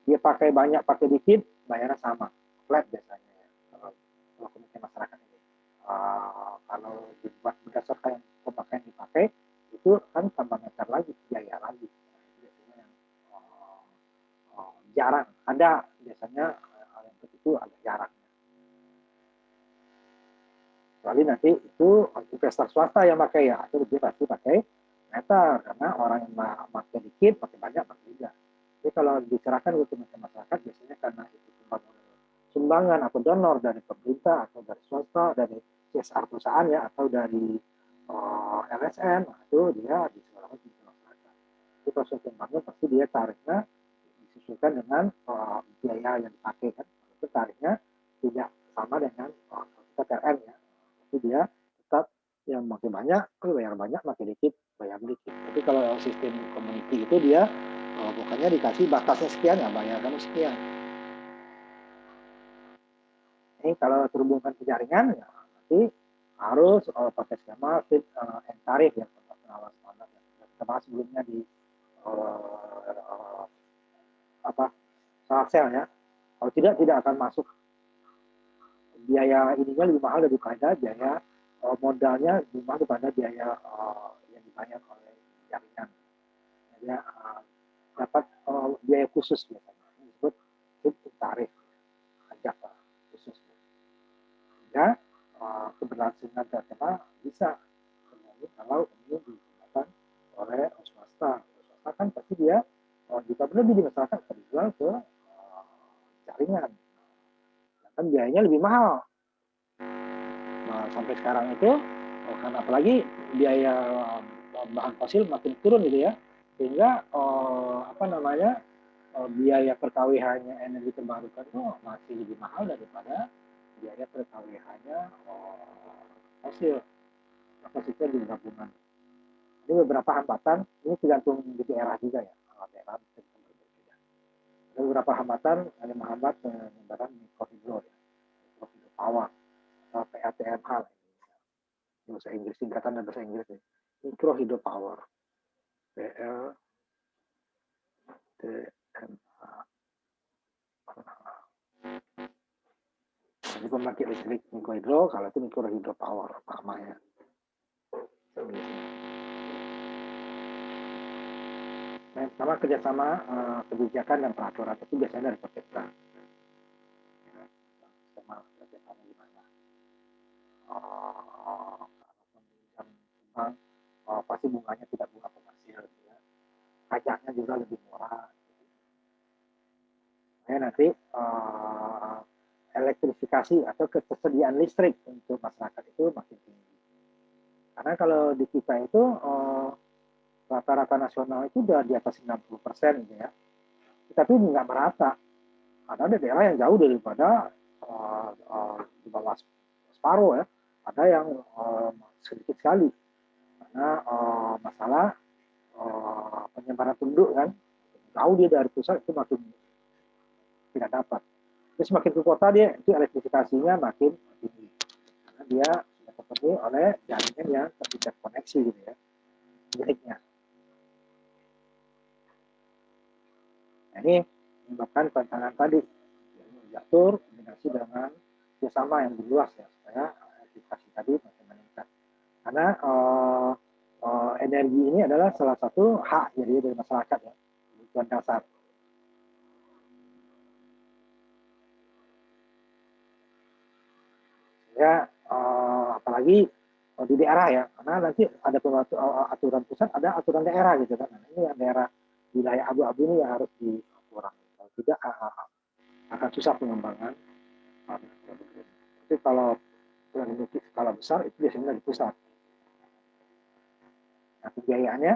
Dia pakai banyak pakai dikit bayarnya sama, flat biasanya ya, kalau komitmen masyarakat ini. Kalau dibuat berdasarkan pemakaian dipakai itu kan tambah meter lagi, biaya lagi. Nah, itu biasanya yang jarang ada, biasanya yang itu agak jarang. Kecuali nanti itu investor swasta yang pakai ya, itu dia pasti pakai meter, karena orang yang pakai dikit, pakai banyak, pakai juga. Jadi kalau diserahkan ke masyarakat biasanya karena itu sumbangan atau donor dari pemerintah atau dari swasta, dari CSR perusahaan ya, atau dari LSM, itu dia diserahkan ke masyarakat. Itu proses pembangunan pasti dia tarifnya disesuaikan dengan biaya yang dipakai kan. Itu tarifnya tidak sama dengan kita PLN ya. Itu dia tetap yang makin banyak, bayar banyak, makin dikit, bayar dikit. Tapi kalau sistem community itu dia pokoknya dikasih batasnya sekian, ya bayar kamu sekian. Ini kalau terhubungkan ke jaringan, ya nanti harus pakai skema fit and tarif ya, pengawas standar. Kita bahas sebelumnya di Salsel ya. Kalau tidak akan masuk. Biaya ininya lebih mahal daripada biaya modalnya, lebih mahal daripada biaya yang dibayar oleh jaringan. Jadi dapat biaya khusus biasanya, disebut tarif pajak khusus. Sehingga keberlangsungan data bisa terjadi kalau ini digunakan oleh swasta. Swasta kan pasti dia jika berlebih di masyarakat terjual ke jaringan. Kan biayanya lebih mahal. Nah, sampai sekarang itu karena apalagi biaya bahan fosil makin turun gitu ya, sehingga biaya per KWH-nya energi terbarukan itu masih lebih mahal daripada biaya per KWH-nya fosil. Fosilnya di gabungan. Ini beberapa hambatan, ini tergantung di daerah juga ya. Daerah bisa berbeda. Ada beberapa hambatan, ada menghambat penyebaran mikrohidro ya, mikrohidro power atau PATMH lah. Bahasa Inggris, singkatan dan bahasa Inggris ya. Mikrohidro power, PLTMH. Jadi pembangkit listrik mikrohidro, kalau itu mikrohidro power namanya. Sama kerjasama kebijakan dan peraturan itu biasanya dari Bapepta. Sama kerjasama gimana? Pasti bunganya tidak bunga komersil, ya. Pajaknya juga lebih murah. Ya, nanti elektrifikasi atau ketersediaan listrik untuk masyarakat itu makin tinggi. Karena kalau di kita itu rata-rata nasional itu udah di atas 90% gitu ya. Tapi nggak merata. Karena ada daerah yang jauh daripada di bawah separuh ya. Ada yang sedikit sekali. Karena masalah penyebaran penduduk kan. Jauh dia dari pusat itu makin tidak dapat. Jadi semakin ke kota dia itu elektrifikasinya makin tinggi. Karena dia sudah terpenuhi oleh jaringan yang terkoneksi gitu ya. Listriknya. Nah, ini menyebabkan tantangan tadi, diatur kombinasi dengan kerjasama yang lebih luas ya, supaya efektivitas tadi makin meningkat. Karena energi ini adalah salah satu hak jadi dari masyarakat ya, kebutuhan aturan dasar. Ya, apalagi di daerah ya, karena nanti ada aturan pusat, ada aturan daerah gitu kan. Nah, ini yang daerah wilayah abu-abu ini yang harus dikurangi. Kalau tidak akan susah pengembangan. Tapi kalau memiliki skala besar itu biasanya di pusat. Nah, kebiayaannya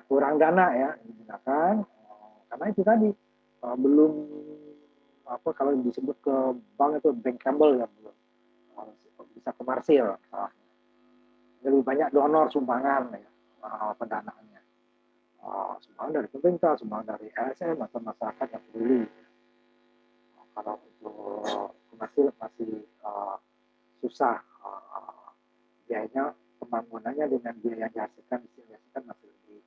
kurang dana ya digunakan karena itu tadi belum apa kalau disebut ke bank itu bankable ya belum bisa komersil. Lebih banyak donor sumbangan ya pendanaannya. Sumbangan dari pemerintah, sumbangan dari LSM atau masyarakat yang peduli. Kalau untuk komersil masih susah biayanya pembangunannya dengan biaya yang dihasilkan masih lebih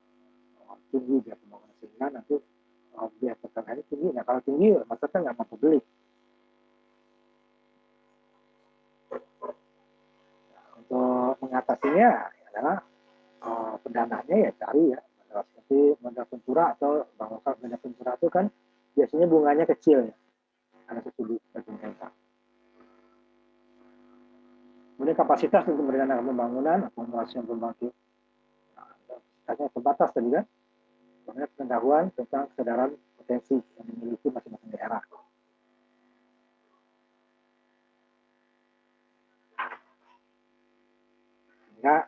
tinggi biaya pembangunan sehingga nanti biaya pertambahannya tinggi. Nah kalau tinggi masyarakat nggak mampu beli. Untuk mengatasinya adalah pendanaannya ya cari ya seperti modal ventura atau bank lokal. Modal ventura itu kan biasanya bunganya kecil ya karena subsidi dari pemerintah. Kemudian kapasitas untuk mendanakan pembangunan akumulasi pembangkit kapasitasnya terbatas tadi kan. Banyak pengetahuan tentang kesadaran potensi yang dimiliki masing-masing daerah. Sehingga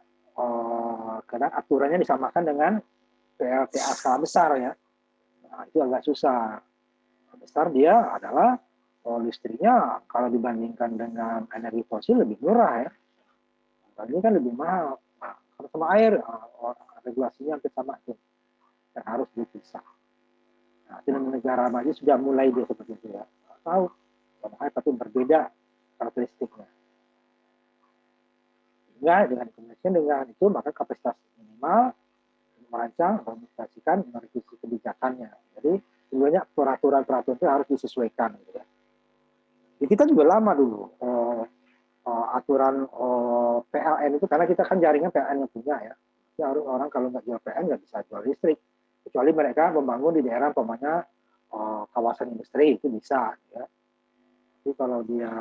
kadang aturannya disamakan dengan PLTA skala besar ya. Nah, itu agak susah. Besar dia adalah listriknya kalau dibandingkan dengan energi fosil lebih murah ya. Ini kan lebih mahal. Nah, kalau sama air regulasinya hampir sama itu. Dan harus dipisah. Nah, di negara maju sudah mulai dia seperti itu ya. Tahu, sama air tapi berbeda karakteristiknya. Sehingga dengan kombinasi dengan itu maka kapasitas minimal merancang, mengadministrasikan, merevisi kebijakannya. Jadi sebenarnya peraturan-peraturan itu harus disesuaikan. Gitu ya. Jadi kita juga lama dulu aturan PLN itu karena kita kan jaringan PLN yang punya ya. Jadi harus orang kalau nggak jual PLN nggak bisa jual listrik. Kecuali mereka membangun di daerah umpamanya kawasan industri itu bisa. Ya. Tapi kalau dia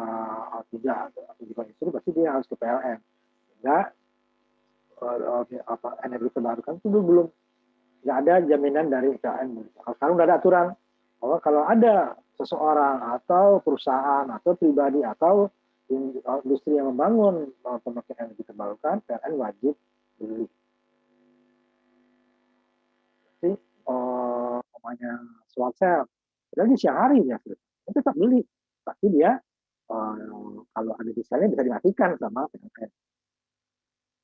tidak di industri pasti dia harus ke PLN. Sehingga energi terbarukan itu belum nggak ada jaminan dari PLN. Sekarang udah ada aturan bahwa kalau ada seseorang atau perusahaan atau pribadi atau industri yang membangun pembangkit energi terbarukan, PLN wajib beli. Jadi, namanya solar cell, padahal di siang hari ya, itu tetap beli. Tapi dia kalau ada di selnya bisa dimatikan sama PLN.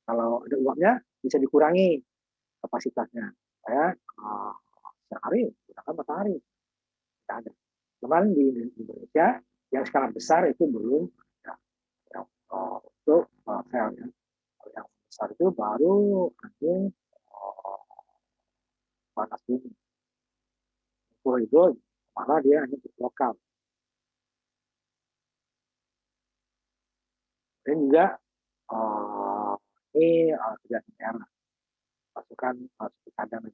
Kalau ada uapnya bisa dikurangi kapasitasnya. Saya siang hari gunakan matahari. Tidak ada. Cuman di Indonesia yang skala besar itu belum ada. Untuk selnya. Yang besar itu baru nanti panas bumi. Itu malah dia hanya lokal. Dan juga ini kerjaan daerah. Pasukan kadang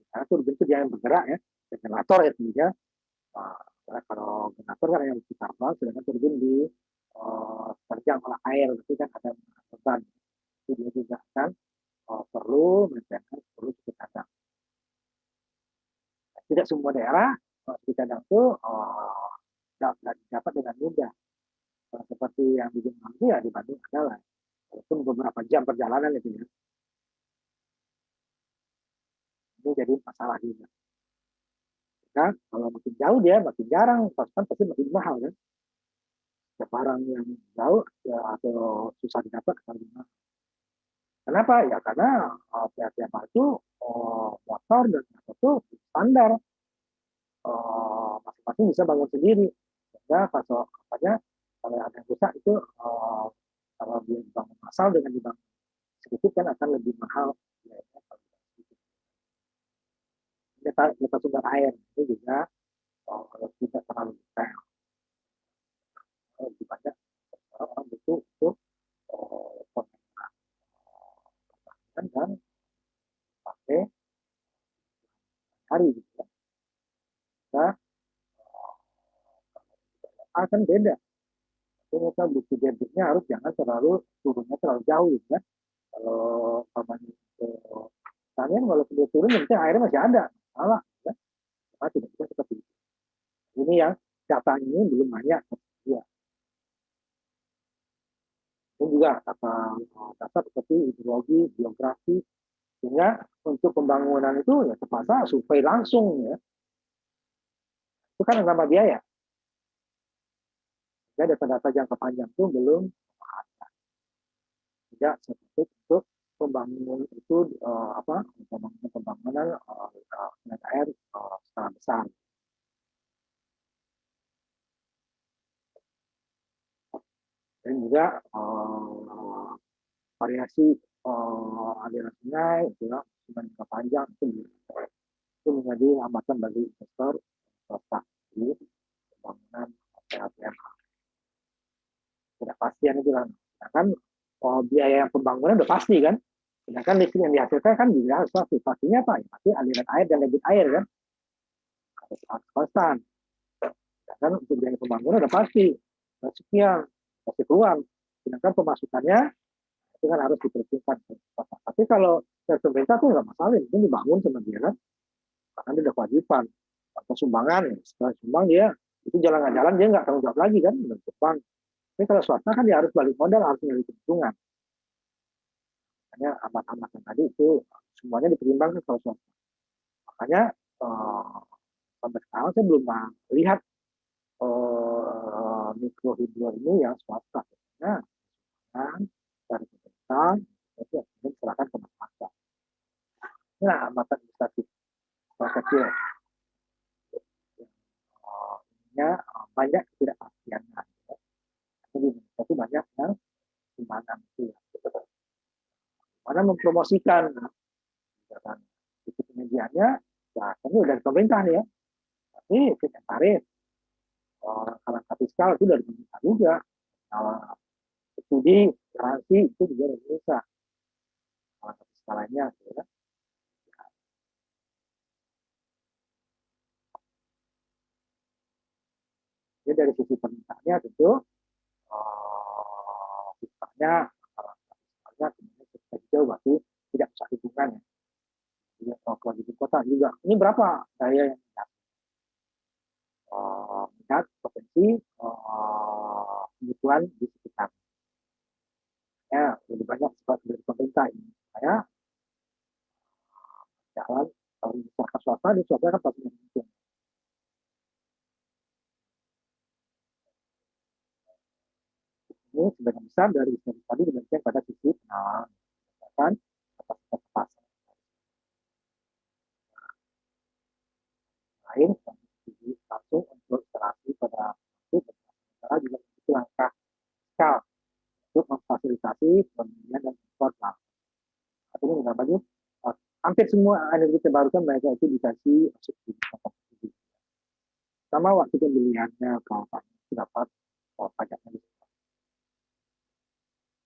karena turbin itu dia yang bergerak ya, generator ya tentunya. Kalau generator kan yang putar bal, sedangkan turbin di terjang oleh air, itu kan ada beban. Itu dia juga kan perlu maintenance, perlu cuci kandang. Tidak semua daerah cuci kandang itu dapat dengan mudah. Seperti yang di Jepang ya di Bandung adalah walaupun beberapa jam perjalanan itu ya. Ini jadi masalah juga. Nah, kalau makin jauh dia makin jarang, pasukan pasti makin mahal kan. Ya, barang yang jauh ya, atau susah didapat akan lebih mahal. Kenapa? Ya karena pihak-pihak itu motor dan itu standar masing-masing bisa bangun sendiri. Sehingga pasokannya kalau ada yang rusak itu kalau dia dibangun massal dengan dibangun sedikit kan akan lebih mahal. Kita sumber air itu juga kalau tidak terlalu detail lebih banyak orang butuh untuk penggunaan dan pakai hari gitu ya. Nah, akan beda. Kita bukti debitnya harus jangan terlalu turunnya terlalu jauh ya. Kalau umpamanya kalian kalau sudah turun nanti airnya masih ada, salah ya. Nah, tidak bisa seperti itu. Ini yang data ini belum banyak ya. Ini juga data seperti hidrologi, geografi, sehingga untuk pembangunan itu ya terpaksa survei langsung ya. Itu kan nambah biaya. Ya, data-data jangka panjang itu belum ada. Tidak seperti untuk pembangunan itu pembangunan air skala besar. Dan juga variasi aliran sungai, juga jangka panjang itu menjadi hambatan bagi investor swasta di pembangunan PLTMA. Ketidakpastian itu kan biaya pembangunan udah pasti kan, sedangkan listrik yang dihasilkan kan juga harus pasti. Pastinya apa? Ya, pasti aliran air dan debit air kan harus konstan. Kan untuk biaya pembangunan udah pasti sekian pasti keluar, sedangkan pemasukannya itu kan harus diperhitungkan. Tapi kalau dari pemerintah tuh nggak masalah, itu dibangun sama dia kan, karena dia udah kewajiban atau sumbangan ya. Setelah sumbang dia itu jalan nggak jalan dia nggak tanggung jawab lagi kan untuk bank. Tapi kalau swasta kan dia harus balik modal, harus nyari keuntungan. Makanya amat-amatan tadi itu semuanya dipertimbangkan kalau swasta. Makanya sampai sekarang saya belum melihat mikrohidro ini yang swasta. Nah, kan dari pemerintah itu silakan ke masyarakat. Ini amatan administratif kecil. Banyak ketidakpastian. Tapi banyak yang sumbangan itu. Mana mempromosikan itu penyajiannya, ya ini udah dari pemerintah nih ya. Tapi fit tarif, langkah fiskal itu dari pemerintah juga. Studi, garansi itu juga dari Indonesia. Langkah fiskal lainnya, ya. Jadi dari sisi permintaannya tentu fiskalnya jauh berarti tidak bisa hubungan ya. Kalau di kota juga ini berapa daya yang melihat potensi kebutuhan di sekitar ya lebih banyak sebab dari pemerintah ini saya jalan kalau di swasta di swasta kan pasti mungkin ini sebagian besar dari tadi diberikan pada sisi kan kapasitas pasar lain langsung untuk interaksi pada itu juga memiliki langkah fiskal untuk memfasilitasi pembelian dan ekspor lah. Artinya nggak bagi hampir semua energi terbarukan mereka itu dikasih subsidi. Sama waktu pembeliannya kalau dapat pajaknya.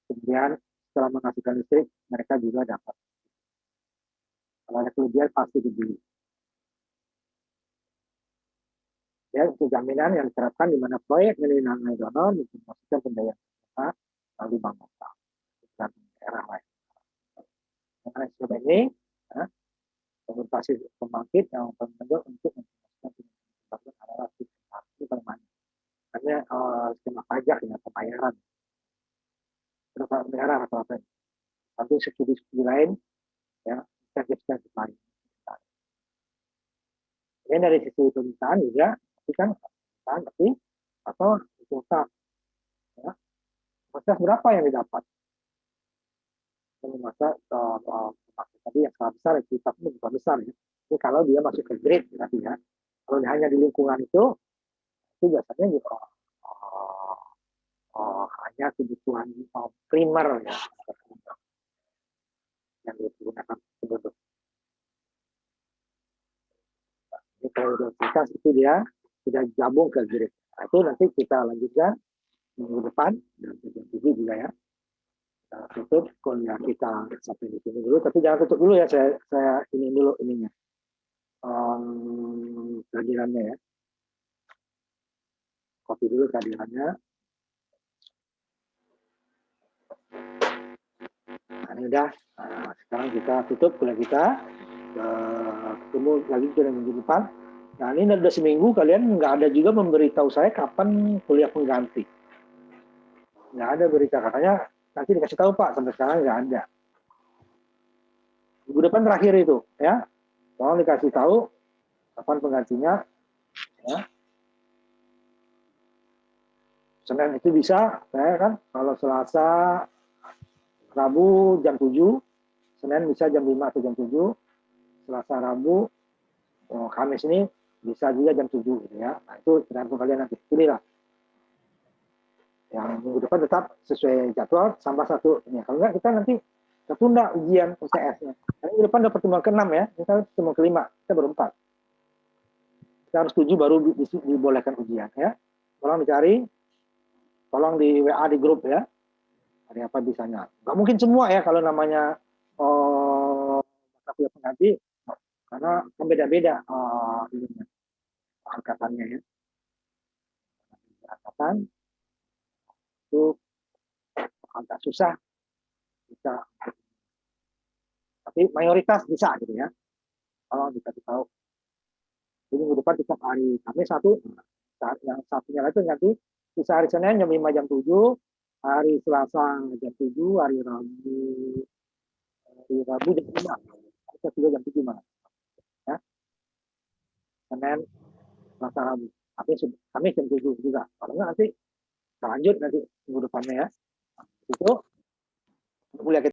Kemudian setelah menghasilkan listrik mereka juga dapat. Kalau ada kelebihan pasti dibeli. Ya, itu jaminan yang diterapkan di mana proyek milik donor mempromosikan pembayaran kita lalu bangsa dan daerah lain. Dengan instrumen ini, ya, pemerintah pembangkit yang penting untuk mempromosikan pembangunan adalah itu permanen. Karena skema pajak ya pembayaran, pembayaran atau apa? Tapi subsidi lain, ya insentif lain. Ini dari sisi pemerintahan juga, tapi kan tapi atau utang, ya. Masa berapa yang didapat? Masa tadi yang sangat besar itu tapi bukan besar ya. Ini kalau dia masuk ke grid berarti ya. Kalau hanya di lingkungan itu biasanya juga hanya kebutuhan primer ya yang digunakan penduduk. Jadi kalau identitas itu dia sudah gabung ke grid. Nah, itu nanti kita lanjutkan minggu depan dan TV juga ya. Kita tutup kuliah kita sampai di sini dulu, tapi jangan tutup dulu ya, saya ini dulu ininya. kehadirannya ya. Copy dulu kehadirannya. Nah, ini udah. Nah, sekarang kita tutup kuliah kita. Ketemu lagi ke minggu depan. Nah, ini udah seminggu, kalian nggak ada juga memberitahu saya kapan kuliah pengganti. Nggak ada berita, katanya nanti dikasih tahu Pak, sampai sekarang nggak ada. Minggu depan terakhir itu, ya. Tolong dikasih tahu kapan penggantinya. Ya. Senin itu bisa, saya kan, kalau Selasa, Rabu jam 7, Senin bisa jam 5 atau jam 7, Selasa, Rabu, Kamis ini bisa juga jam 7 gitu ya. Nah, itu tergantung kalian nanti. Pilihlah. Yang minggu depan tetap sesuai jadwal sampai satu. Ya, kalau enggak kita nanti tertunda ujian UTS-nya. Karena minggu depan udah pertemuan ke-6 ya, kita pertemuan ke-5, kita baru 4. Kita harus 7 baru dibolehkan ujian ya. Tolong dicari, tolong di WA di grup ya. Ada apa bisanya. Nggak mungkin semua ya kalau namanya mata kuliah pengganti, karena beda-beda angkatannya ya. Angkatan itu agak susah, bisa. Tapi mayoritas bisa gitu ya. Kalau dikasih tahu. Jadi minggu depan tetap hari Kamis satu, yang satunya lagi nanti bisa hari Senin jam 5 jam 7, hari Selasa jam 7, hari Rabu jam 5, kita juga jam 7 malam. Ya. Senin, Selasa, Rabu. Kami jam 7 juga. Kalau enggak nanti lanjut nanti minggu depannya ya. Itu kuliah kita.